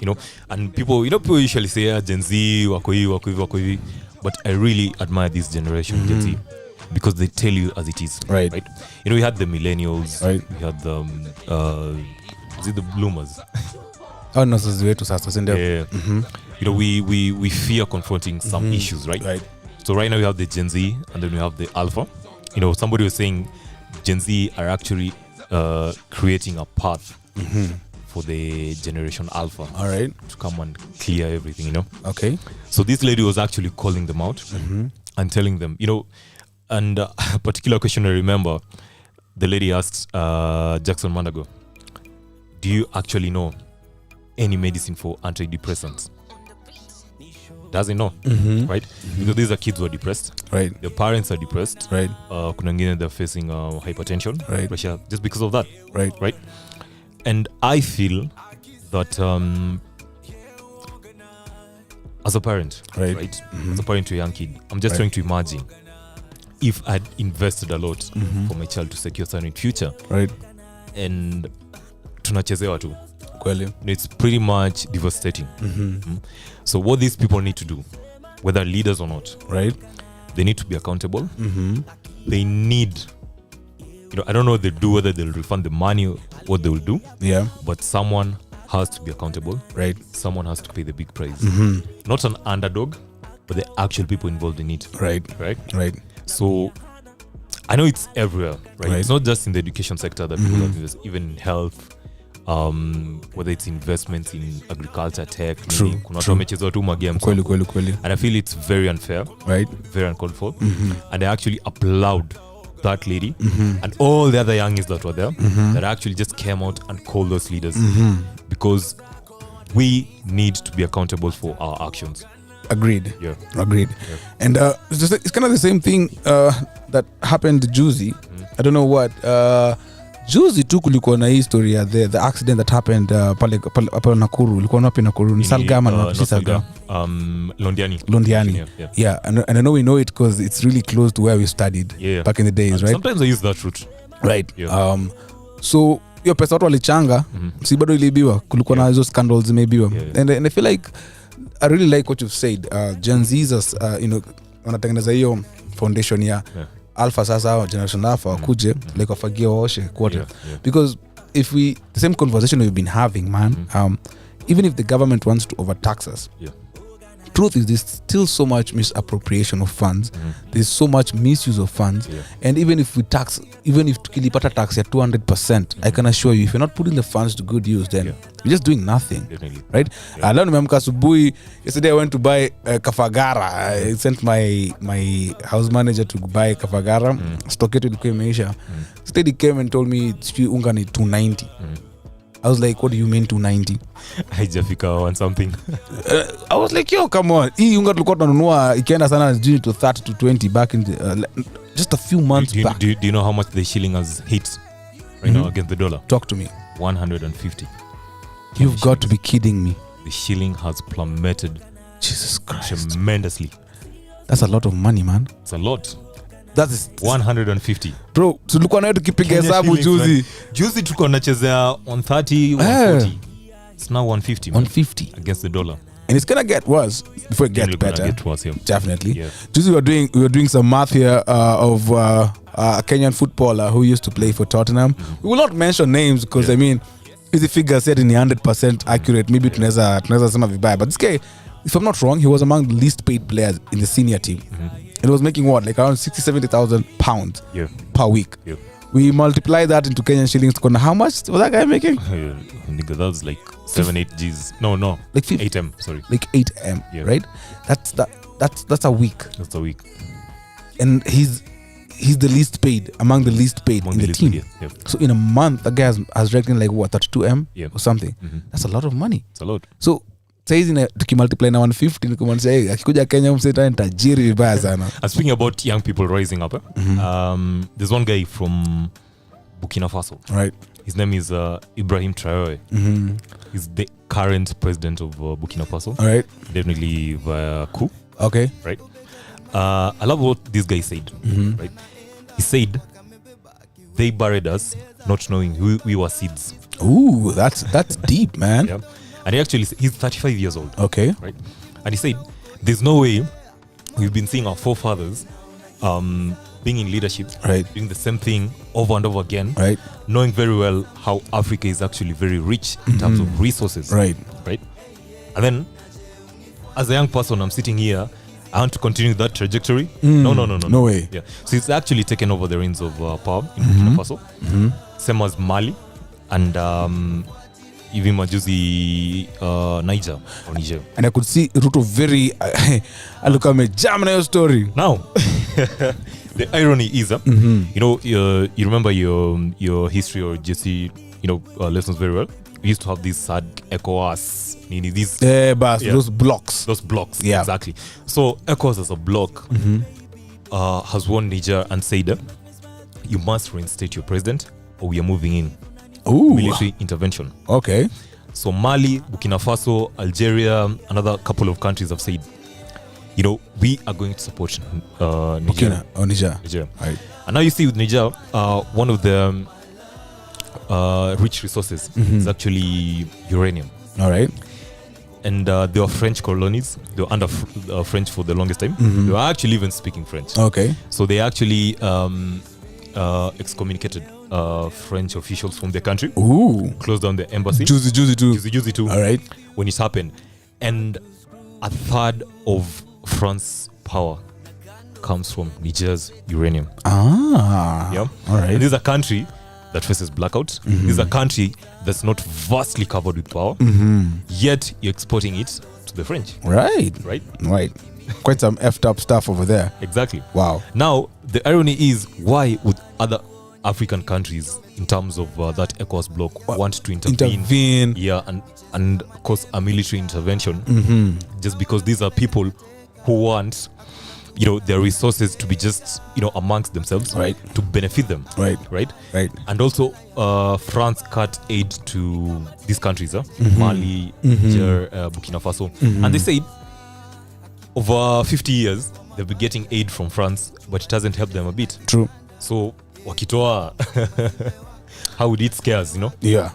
You know, and people usually say Gen Z, wako hivi. But I really admire this generation, Gen Z, because they tell you as it is. Right. You know, we had the millennials. Right. We had the is it the bloomers? Oh no, so wetu sasa sinde. Yeah. You know, we fear confronting some issues, right? Right. So right now we have the Gen Z and then we have the Alpha. You know, somebody was saying Gen Z are actually creating a path for the generation Alpha. All right. To come and clear everything, you know. Okay. So this lady was actually calling them out and telling them, you know, and a particular question I remember, the lady asked Jackson Mandago, do you actually know any medicine for antidepressants? Doesn't know, right? Because these are kids who are depressed, right? Their parents are depressed, right? Kuna wengine they're facing hypertension, right? Pressure, just because of that, right? And I feel that as a parent, right? As a parent to a young kid, I'm just trying to imagine if I'd invested a lot for my child to secure something in future, right? And tunachezewa tu. Kweli. It's pretty much devastating. So what these people need to do, whether leaders or not, right? They need to be accountable. They need, you know, I don't know what they'll do, whether they'll refund the money, what they will do. Yeah. But someone has to be accountable. Right. Someone has to pay the big price. Not an underdog, but the actual people involved in it. Right. So I know it's everywhere, right? It's not just in the education sector that people have invested, even in health, whether it's investments in agriculture, tech. True. Kuna watu wamechezwa tu magames. Kweli. And I feel it's very unfair, right? Very uncalled for. And I actually applaud that lady and all the other youngies that were there that actually just came out and called those leaders, because we need to be accountable for our actions. Agreed. Yeah. Agreed. Yeah. And it's kind of the same thing that happened to Juicy. I don't know what. Juzi tu kulikuwa na hii story ya the accident that happened pale Nakuru. Ilikuwa wapi Nakuru? Ni Salgama na Salgama. Londiani. Yeah. And I know we know it because it's really close to where we studied back in the days, right? Sometimes I use that route. Right. Yeah. So hiyo pesa watu walichanga, si bado iliibiwa. Kulikuwa na hizo scandals zimeibiwa. And I feel like I really like what you've said. Gen Z's you know, wanatengeneza hiyo foundation ya Alpha sasa, generation Alpha wakuje like wafagia waoshe quarter, because if the same conversation we've been having, man, even if the government wants to overtax us, truth is there's still so much misappropriation of funds. There's so much misuse of funds, and even if tukilipata tax at 200%, I can assure you, if you're not putting the funds to good use, then you're just doing nothing. Right? Leo nimeamka asubuhi, yesterday I went to buy Kafagara. I sent my house manager to buy Kafagara. Stock it ilikuwa imeisha. Steady came and told me unga ni 290. I was like, what do you mean 290? Haijafika on something. I was like, yo, come on. Hii unga tulikuwa tunanunua ikienda sana juu to 30 to 20 back in the, just a few months back. Do you know how much the shilling has hit right now against the dollar? Talk to me. 150. You've got to be kidding me. The shilling has plummeted. Jesus Christ. Tremendously. That's a lot of money, man. It's a lot. That is 150. Bro, tulikuwa nayo tukipiga hesabu juzi. Juzi tulikuwa tunachezea 130, 140. It's now 150. 150 against the dollar. And it's gonna get worse before it gets better. Get worse, Definitely. Yeah. Juzi we were doing some math here of a Kenyan footballer who used to play for Tottenham. We will not mention names because I mean, hizi figure said in 100% accurate. Maybe tunaweza sema vibaya, but this guy, if I'm not wrong, he was among the least paid players in the senior team. It was making what, like around 60,000-70,000 pounds per week. We multiply that into Kenyan shillings. How much was that guy making? Nigga, that was like 7-8 G's. No, like 8M. Sorry, like 8M. Right? That's a week. That's a week. And he's the least paid among the least paid in the team. So in a month, the guy has reckoned like what, 32M or something. That's a lot of money. It's a lot. So saizi tukimultiply na 150 nikumaanisha akikuja Kenya mseta tajiri vibaya sana. Speaking about young people rising up, there's one guy from Burkina Faso. Right. His name is Ibrahim Traoré. He's the current president of Burkina Faso. All right. Definitely via coup. Okay. Right. I love what this guy said. Right. He said they buried us, not knowing we were seeds. Ooh, that's deep, man. Yeah. And he's 35 years old. Okay. Right. And he said, there's no way we've been seeing our forefathers being in leadership, right, doing the same thing over and over again, right, knowing very well how Africa is actually very rich in terms of resources. Right. Right. And then, as a young person, I'm sitting here, I want to continue that trajectory. No way. Yeah. So it's actually taken over the reins of power in Burkina Faso. Same as Mali and even majuzi Niger. And I could see Ruto very I look at me jam na your story. Now the irony is you know, you remember your history or JC, lessons very well. We used to have these sad ECOWAS, those blocks. Yeah, exactly. So ECOWAS as a block has warned Niger and said, you must reinstate your president or we are moving in. Ooh. Military intervention. Okay. So Mali, Burkina Faso, Algeria, another couple of countries have said, we are going to support Niger. Niger. Right. And now you see with Niger, one of the rich resources is actually uranium. All right. And they were French colonies. They were under French for the longest time. They were actually even speaking French. Okay. So they actually excommunicated French officials from the country. Ooh. Closed down the embassy. Juicy too. All right. When it happened. And a third of France's power comes from Niger's uranium. Yeah. All right. And this is a country that faces blackouts. This is a country that's not vastly covered with power. Yet you're exporting it to the French. Right. Quite some effed up stuff over there. Exactly. Wow. Now, the irony is, why would other African countries, in terms of that ECOWAS bloc, want to intervene? Yeah, and cause a military intervention, just because these are people who want, their resources to be just, amongst themselves, right, to benefit them, right. And also, France cut aid to these countries, Mali, Niger, Burkina Faso, and they say over 50 years they've been getting aid from France, but it hasn't helped them a bit. True. So wakitoa, how would it scare us, Yeah.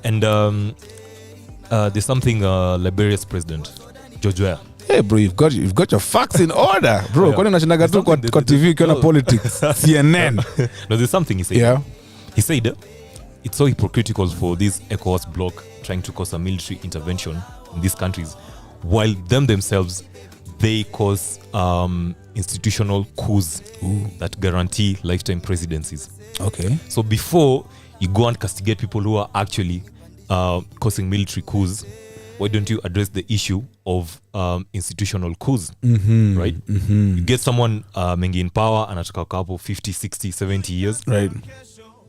And there's something Liberia's president George Weah. Hey bro, you've got your facts in order, bro. Kwani unashindaga tu kwa TV ukiona politics CNN. No, there's something he said. Yeah. He said it's so hypocritical for this ECOWAS bloc trying to cause a military intervention in these countries, while themselves they cause institutional coups that guarantee lifetime presidencies. Okay. So before you go and castigate people who are actually causing military coups, why don't you address the issue of institutional coups, right? You get someone mengi in power anataka kapo 50, 60, 70 years. Right.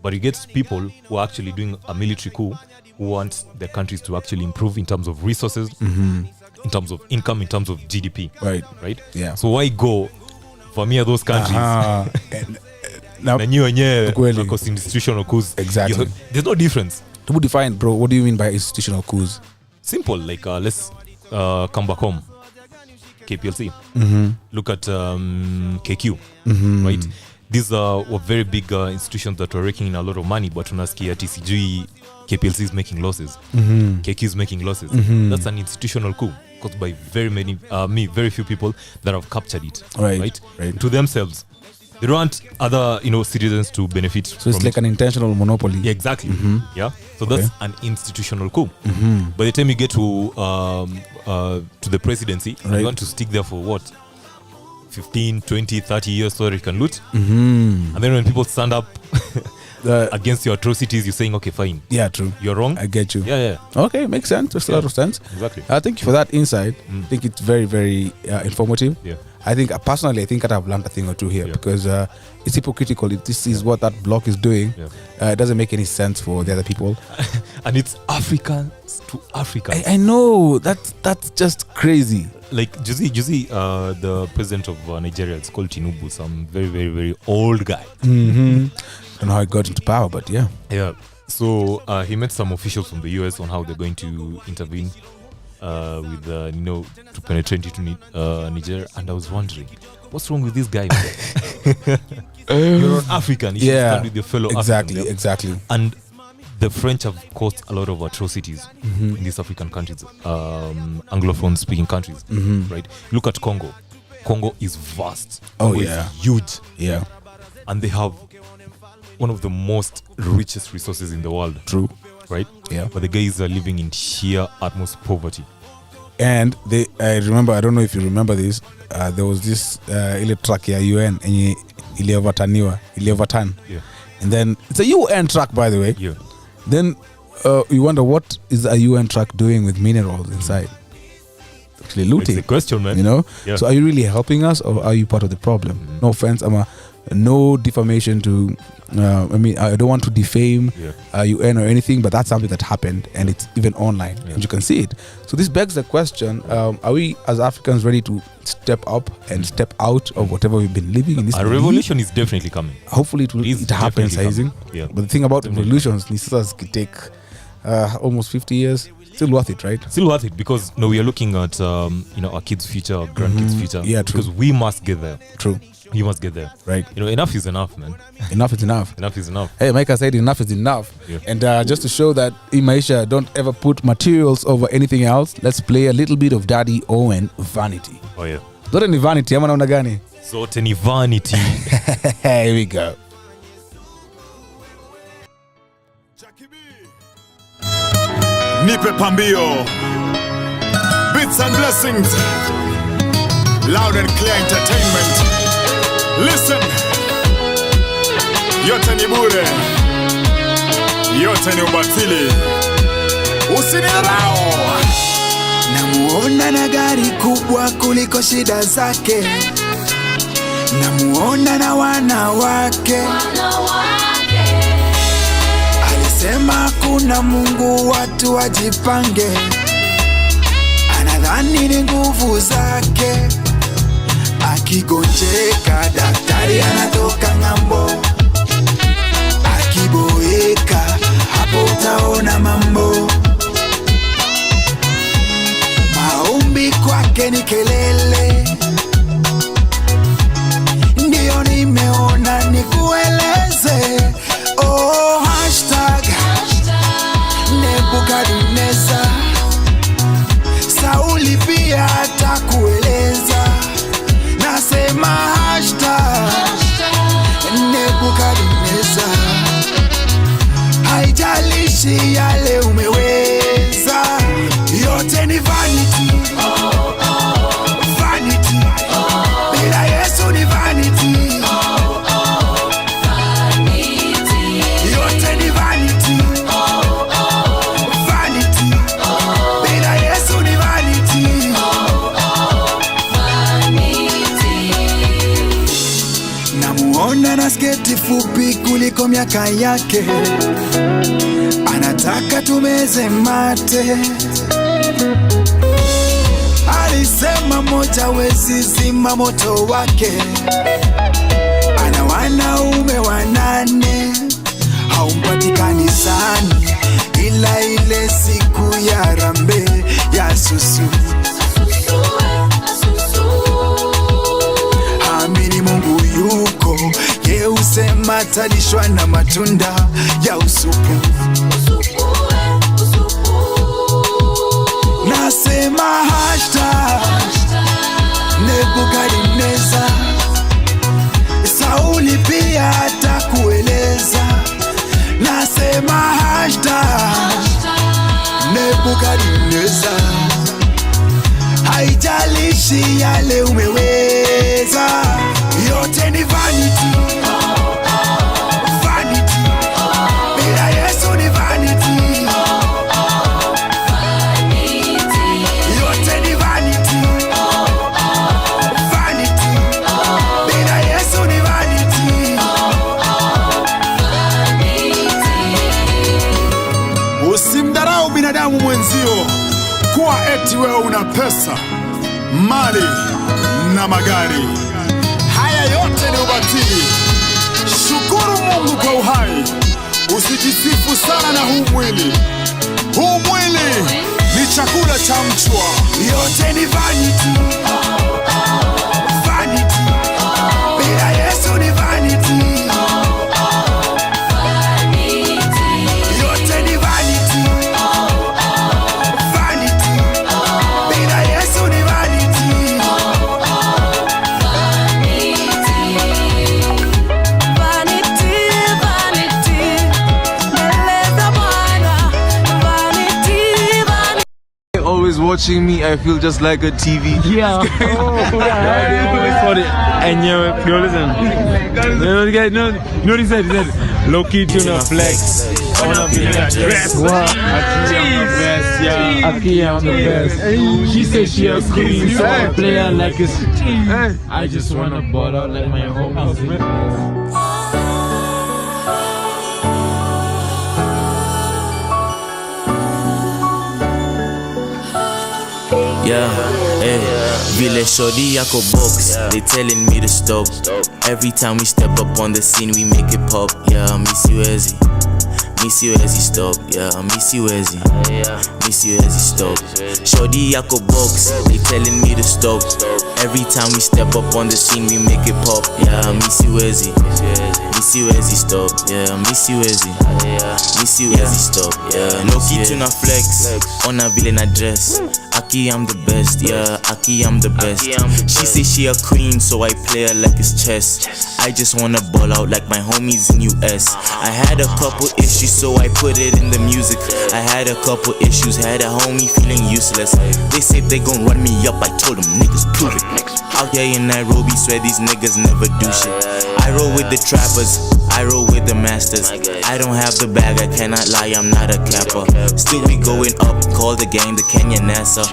But you get people who are actually doing a military coup who want their countries to actually improve in terms of resources, in terms of income, in terms of GDP. Right? Yeah. So why go for me those countries? Now, because institutional coups. Exactly. There's no difference. To define, bro, what do you mean by institutional coups? Simple. Like let's come back home. KPLC. Look at KQ. Right? These were very big institutions that were raking in a lot of money, but unasikia TCG, KPLC is making losses. KQ is making losses. That's an institutional coup caused by very few people that have captured it. Right? To themselves. They don't want other, citizens to benefit. So it's like an intentional monopoly. Yeah, exactly. Yeah. So that's an institutional coup. By the time you get to the presidency, you want to stick there for what? 15, 20, 30 years so that you can loot. And then when people stand up against your atrocities, you're saying, okay, fine. Yeah, true. You're wrong. I get you. Yeah. Okay, makes sense. Makes a lot of sense. Exactly. Thank you for that insight. I think it's very, very informative. Yeah. I think personally, I've learned a thing or two here because it's hypocritical. If this is what that block is doing, it doesn't make any sense for the other people. And it's Africans to Africans. I know. That's just crazy. Like, Juzi, the president of Nigeria, it's called Tinubu, some very, very, very old guy. Don't know how he got into power, but yeah. Yeah. So he met some officials from the US on how they're going to intervene to penetrate into Nigeria, and I was wondering, what's wrong with this guy? You're an African. You should stand with your fellow Africans. Exactly. And the French have caused a lot of atrocities in these African countries, Anglophone-speaking countries, right? Look at Congo. Congo is vast. Congo is huge. Yeah. And they have one of the most richest resources in the world. True. Right? Yeah. But the guys are living in sheer utmost poverty. And I remember, I don't know if you remember this, there was this ile track ya UN yenye iliyoverturn. Yeah. And then it's a UN track, by the way. Yeah. Then you wonder, what is a UN truck doing with minerals inside? Actually looting. It's a question, man. You know? Yeah. So are you really helping us, or are you part of the problem? No offense, no defamation to I don't want to defame UN or anything, but that's something that happened, and it's even online, and you can see it. So this begs the question, are we as Africans ready to step up and step out of whatever we've been living in this A revolution is definitely coming. Hopefully it happens, yeah. But the thing about revolutions, it could take almost 50 years. Still worth it, right? Still worth it, because we are looking at our kids' future, our grandkids' future. Yeah, true. Because we must get there. True. You must get there. Right. Enough is enough, man. Enough is enough. Enough is enough. Hey, Micah said enough is enough. Yeah. And just to show that in Maisha, don't ever put materials over anything else, let's play a little bit of Daddy Owen, Vanity. Oh, yeah. Zote ni vanity, ama naona gani? Zote ni vanity. Here we go. Nipe Pambio, Bits and Blessings, Loud and Clear Entertainment. Listen, yote ni bure, yote ni ubatili, usinirao. Namuona na gari kubwa kuliko shida zake, namuona na wanawake. Alisema kuna Mungu, watu wajipange, anadhani ni nguvu zake. Akigonjeka daktari anatoka ng'ambo, akiboeka hapo utaona mambo. Maombi kwake ni kelele, ndiyo nimeona nikueleze. Oh, hashtag Nebukadneza. Sauli pia atakueleza. Nasema hashtag Nebukadneza. Haijalishi yale umeweza, yote ni vanity. Vanity. Bila Yesu ni vanity. Yote ni vanity. Vanity. Bila Yesu ni vanity. Namuona na sketi fupi kuliko miaka yake, anataka tumeze mate. Alisema moja wezi zima moto wake, ana wanaume 8, haumpatikani sana, ila ile siku ya rambe ya susu. Amini Mungu yuko, ye usema talishwa na matunda ya usupu. Nasema hashtag Nebukadneza. Sauli pia atakueleza. Nasema hashtag Nebukadneza. Haijalishi yale umeweza, yote ni vanity. Vanity. Bila Yesu ni vanity. Yote ni vanity. Vanity. Bila Yesu ni vanity. Usimdharau binadamu mwenzio kuwa eti wewe una pesa, mali na magari. Haya yote ni ubatili. Shukuru Mungu kwa uhai. Usijisifu sana na huu mwili. Huu mwili ni chakula cha mchwa. Yote ni vanity. Vanity. Bila Yesu ni vanity. Yote ni vanity. Vanity. Bila Yesu ni vanity. Always watching me, I feel just like a TV. Yeah. They always thought it. And yo, listen. You know what he said? He said, low key tuna flex. I wanna be in that dress. What? Aki, I'm the best. She said she a queen, so I play her like it's. I just wanna ball out like my homies. Yeah, hey, vile shorty yako box, they telling me to stop. Every time we step up on the scene, we make it pop. Yeah, miss you Ezzy, stop. Yeah, miss you Ezzy, stop. Shorty yako box, they telling me to stop. Every time we step up on the scene, we make it pop. Yeah, miss you Ezzy, stop. Yeah, miss you Ezzy, stop. Yeah, no key to na flex, on a villain address. Aki, I'm the best, yeah, Aki, I'm the best. She say she a queen, so I play her like it's chess. I just wanna ball out like my homies in US. I had a couple issues, so I put it in the music. I had a couple issues, had a homie feeling useless. They said they gon' run me up, I told them niggas prove it. Out here in Nairobi, swear these niggas never do shit. I roll with the trappers, I roll with the masters. I don't have the bag, I cannot lie, I'm not a capper. Still we going up, call the gang the Kenyan NASA.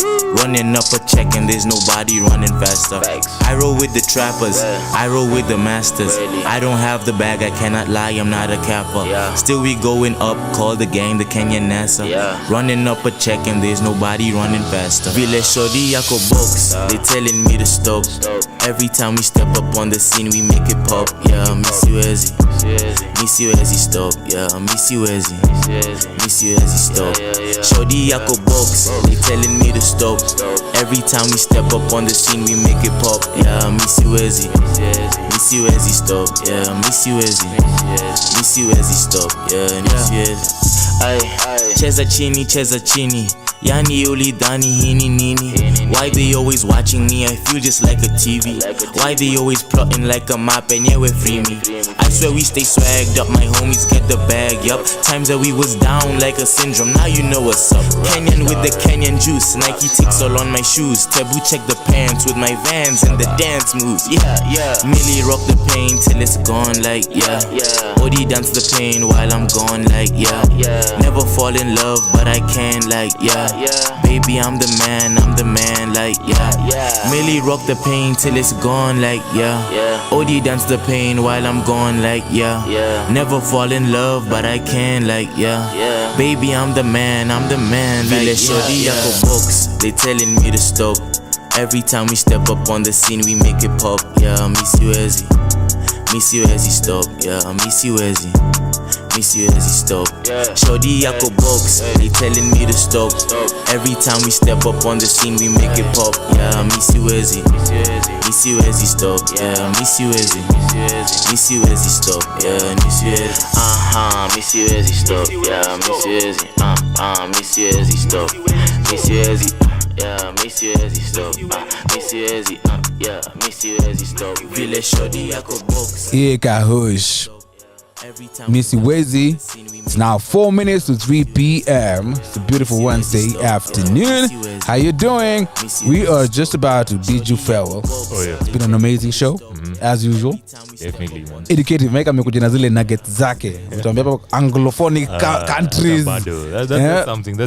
Running up a check and there's nobody running faster. I roll with the trappers, I roll with the masters. I don't have the bag, I cannot lie, I'm not a capper. Still we going up, call the gang the Kenyan NASA. Running up a check and there's nobody running faster. Vile shorty yako box, they telling me to stop. Every time we step up on the scene, we make it pop. Yeah, miss you Ezzy, stop. Yeah, miss you Ezzy, stop. Shorty yako box, they telling me to stop. Every time we step up on the scene, we make it pop. Yeah, miss you Ezzy, stop. Yeah, miss you Ezzy, stop. Yeah, miss you Ezzy. Ay, cheza chini. Yani ulidhani hini nini? Why they always watching me? I feel just like a TV. Why they always plotting like a map and yeah, we free me? I swear we stay swagged up, my homies get the bag, yup. Times that we was down like a syndrome, now you know what's up. Kenyan with the Kenyan juice, Nike ticks all on my shoes. Taboo check the pants with my Vans and the dance moves. Yeah. Millie rock the pain till it's gone like yeah. Odi dance the pain while I'm gone like yeah. Never fall in love but I can like yeah. Baby I'm the man like yeah. Millie rock the pain till it's gone like yeah. Odi dance the pain while I'm gone like yeah. Never fall in love but I can like yeah. Baby I'm the man like yeah. Shorty yako box, they telling me to stop. Every time we step up on the scene we make it pop. Yeah, miss you Ezzy, stop. Yeah, miss you Ezzy, stop. Shorty yako box, they telling me to stop. Every time we step up on the scene we make it pop. Yeah, miss you Ezzy, stop. Yeah, miss you Ezzy, stop. Yeah, miss you Ezzy. Miss you Ezzy, stop. Yeah, miss you Ezzy. Miss you Ezzy, stop. Miss you Ezzy. Yeah, miss you Ezzy, stop. Miss you Ezzy. Yeah, miss you Ezzy, stop. Vile shorty yako box. Yeah, Kahush. Missy Wezzy. It's now 4 minutes to 3 p.m. It's a beautiful Wednesday afternoon. How you doing? We are just about to bid you farewell. Oh yeah. It's been an amazing show, as usual. Definitely, man. Educative, make amekuja na zile nuggets zake. Tuambia hapa anglophonic countries. That's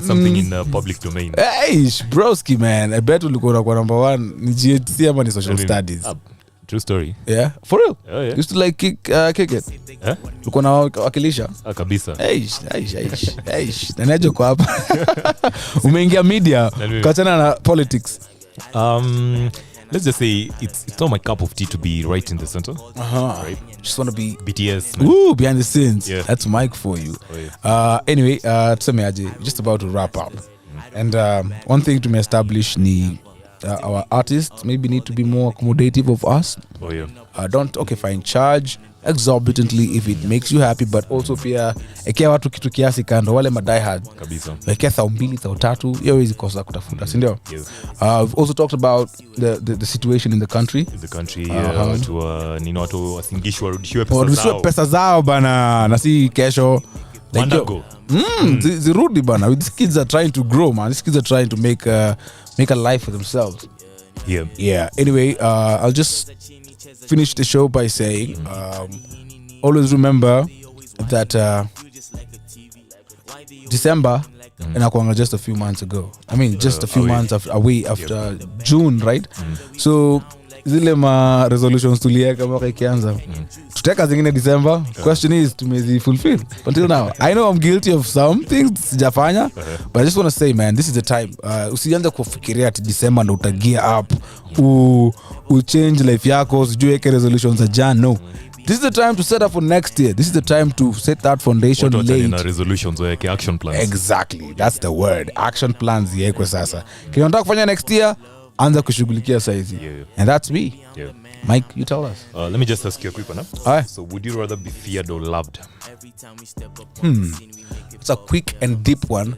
something in the public domain. Hey, broski, man. I bet ulikuwa unakuwa number 1 ni GHC ama ni social studies. True story. Yeah, for real. Oh, yeah. Used to like kick it. Ulikuwa na wakilisha kabisa. Eish. Nanaje kwa hapa. Umeingia media, kachana na politics. Let's just say it's not my cup of tea to be right in the center. Right? Just want to be BTS. Man. Ooh, behind the scenes. Yeah. That's Mike for you. Oh, yeah. Anyway, tuseme aje, just about to wrap up. And one thing to establish our artists maybe need to be more accommodative of us. Oh yeah. Don't fine, charge exorbitantly if it makes you happy, but also pia ekea watu kitu kiasi kando, wale ma die hard kabisa, ekea 2,000 3,000 hiyo hizi kosa kutafuta, si ndio? Yes. We've also talked about the situation in the country. Watu wasingishwe pesa zao bana, na si kesho Mandago. Zirudi bana. These kids are trying to grow, man. These kids are trying to make a life for themselves. Yeah. Anyway, I'll just finish the show by saying, always remember that December inakuanga just a few months ago. I mean, just a few months away after June, right? So zile ma resolutions tulieka mwaka ikianza tuteka zingine December. Question is, tumezi fulfill until now? I know I'm guilty of some things sijafanya, but I just want to say, man, this is the time. Usianze kufikiria ati December ndo utagear up change life yako, usijue resolutions za Jan. No, this is the time to set up for next year. This is the time to set that foundation late. Resolutions weke action plans. Exactly, that's the word. Action plans yekwe sasa. Kile unataka kufanya next year, anza kushughulikia saizi. And that's me. Mike, you tell us. Let me just ask you a quick one. Right. So would you rather be feared or loved? It's a quick and deep one.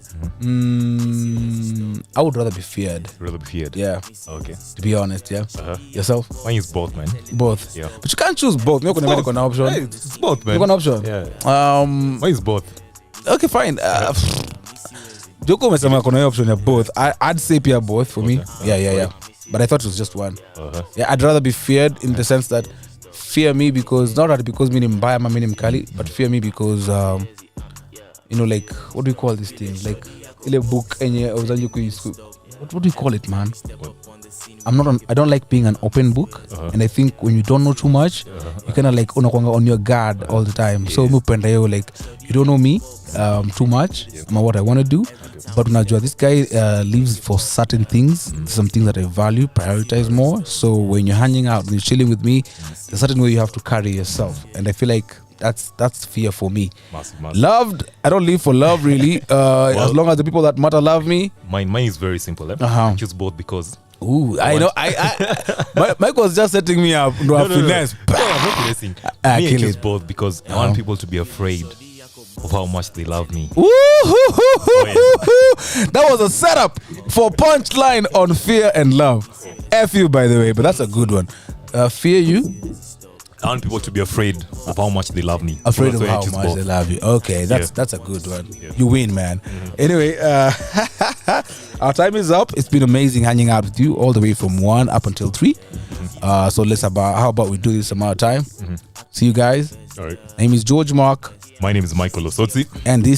I would rather be feared. Rather be feared? Yeah. Okay. To be honest, yeah. Yourself? Mine is both, man. Both? Yeah. But you can't choose both. You're going to an option. Hey, it's both, man. You're an option? Yeah. Mine is both. Okay, fine. Joko umesema kuna option ya both. I'd say pia both for me. Yeah. But I thought it was just one. Yeah, I'd rather be feared in the sense that fear me because, not that because meaning mbaya ama meaning mkali, but fear me because like, what do you call this thing? Like ile book enye uzanju what do you call it, man? I don't like being an open book, and I think when you don't know too much, you kind of like unakwanga on your guard all the time. So mupenda yo, like, you don't know me too much, what I want to do, but unajua this guy lives for certain things, some things that I value, prioritize more. So when you're hanging out, when you're chilling with me, there's a certain way you have to carry yourself, and I feel like that's fear for me. Massive. Loved, I don't live for love really. As long as the people that matter love me. Mine is very simple. I choose both because. Ooh, I know. Mike was just setting me up. No, finesse. No, I'm not finessing. I choose both because I want people to be afraid of how much they love me. That was a setup for punchline on fear and love. F you, by the way, but that's a good one. Fear you? I want people to be afraid of how much they love me. Afraid of how much they love you. Okay, that's a good one. You win, man. Anyway, our time is up. It's been amazing hanging out with you all the way from 1 up until 3. So how about we do this some other time? See you guys. All right. My name is George Mark. My name is Michael Osotsi. And this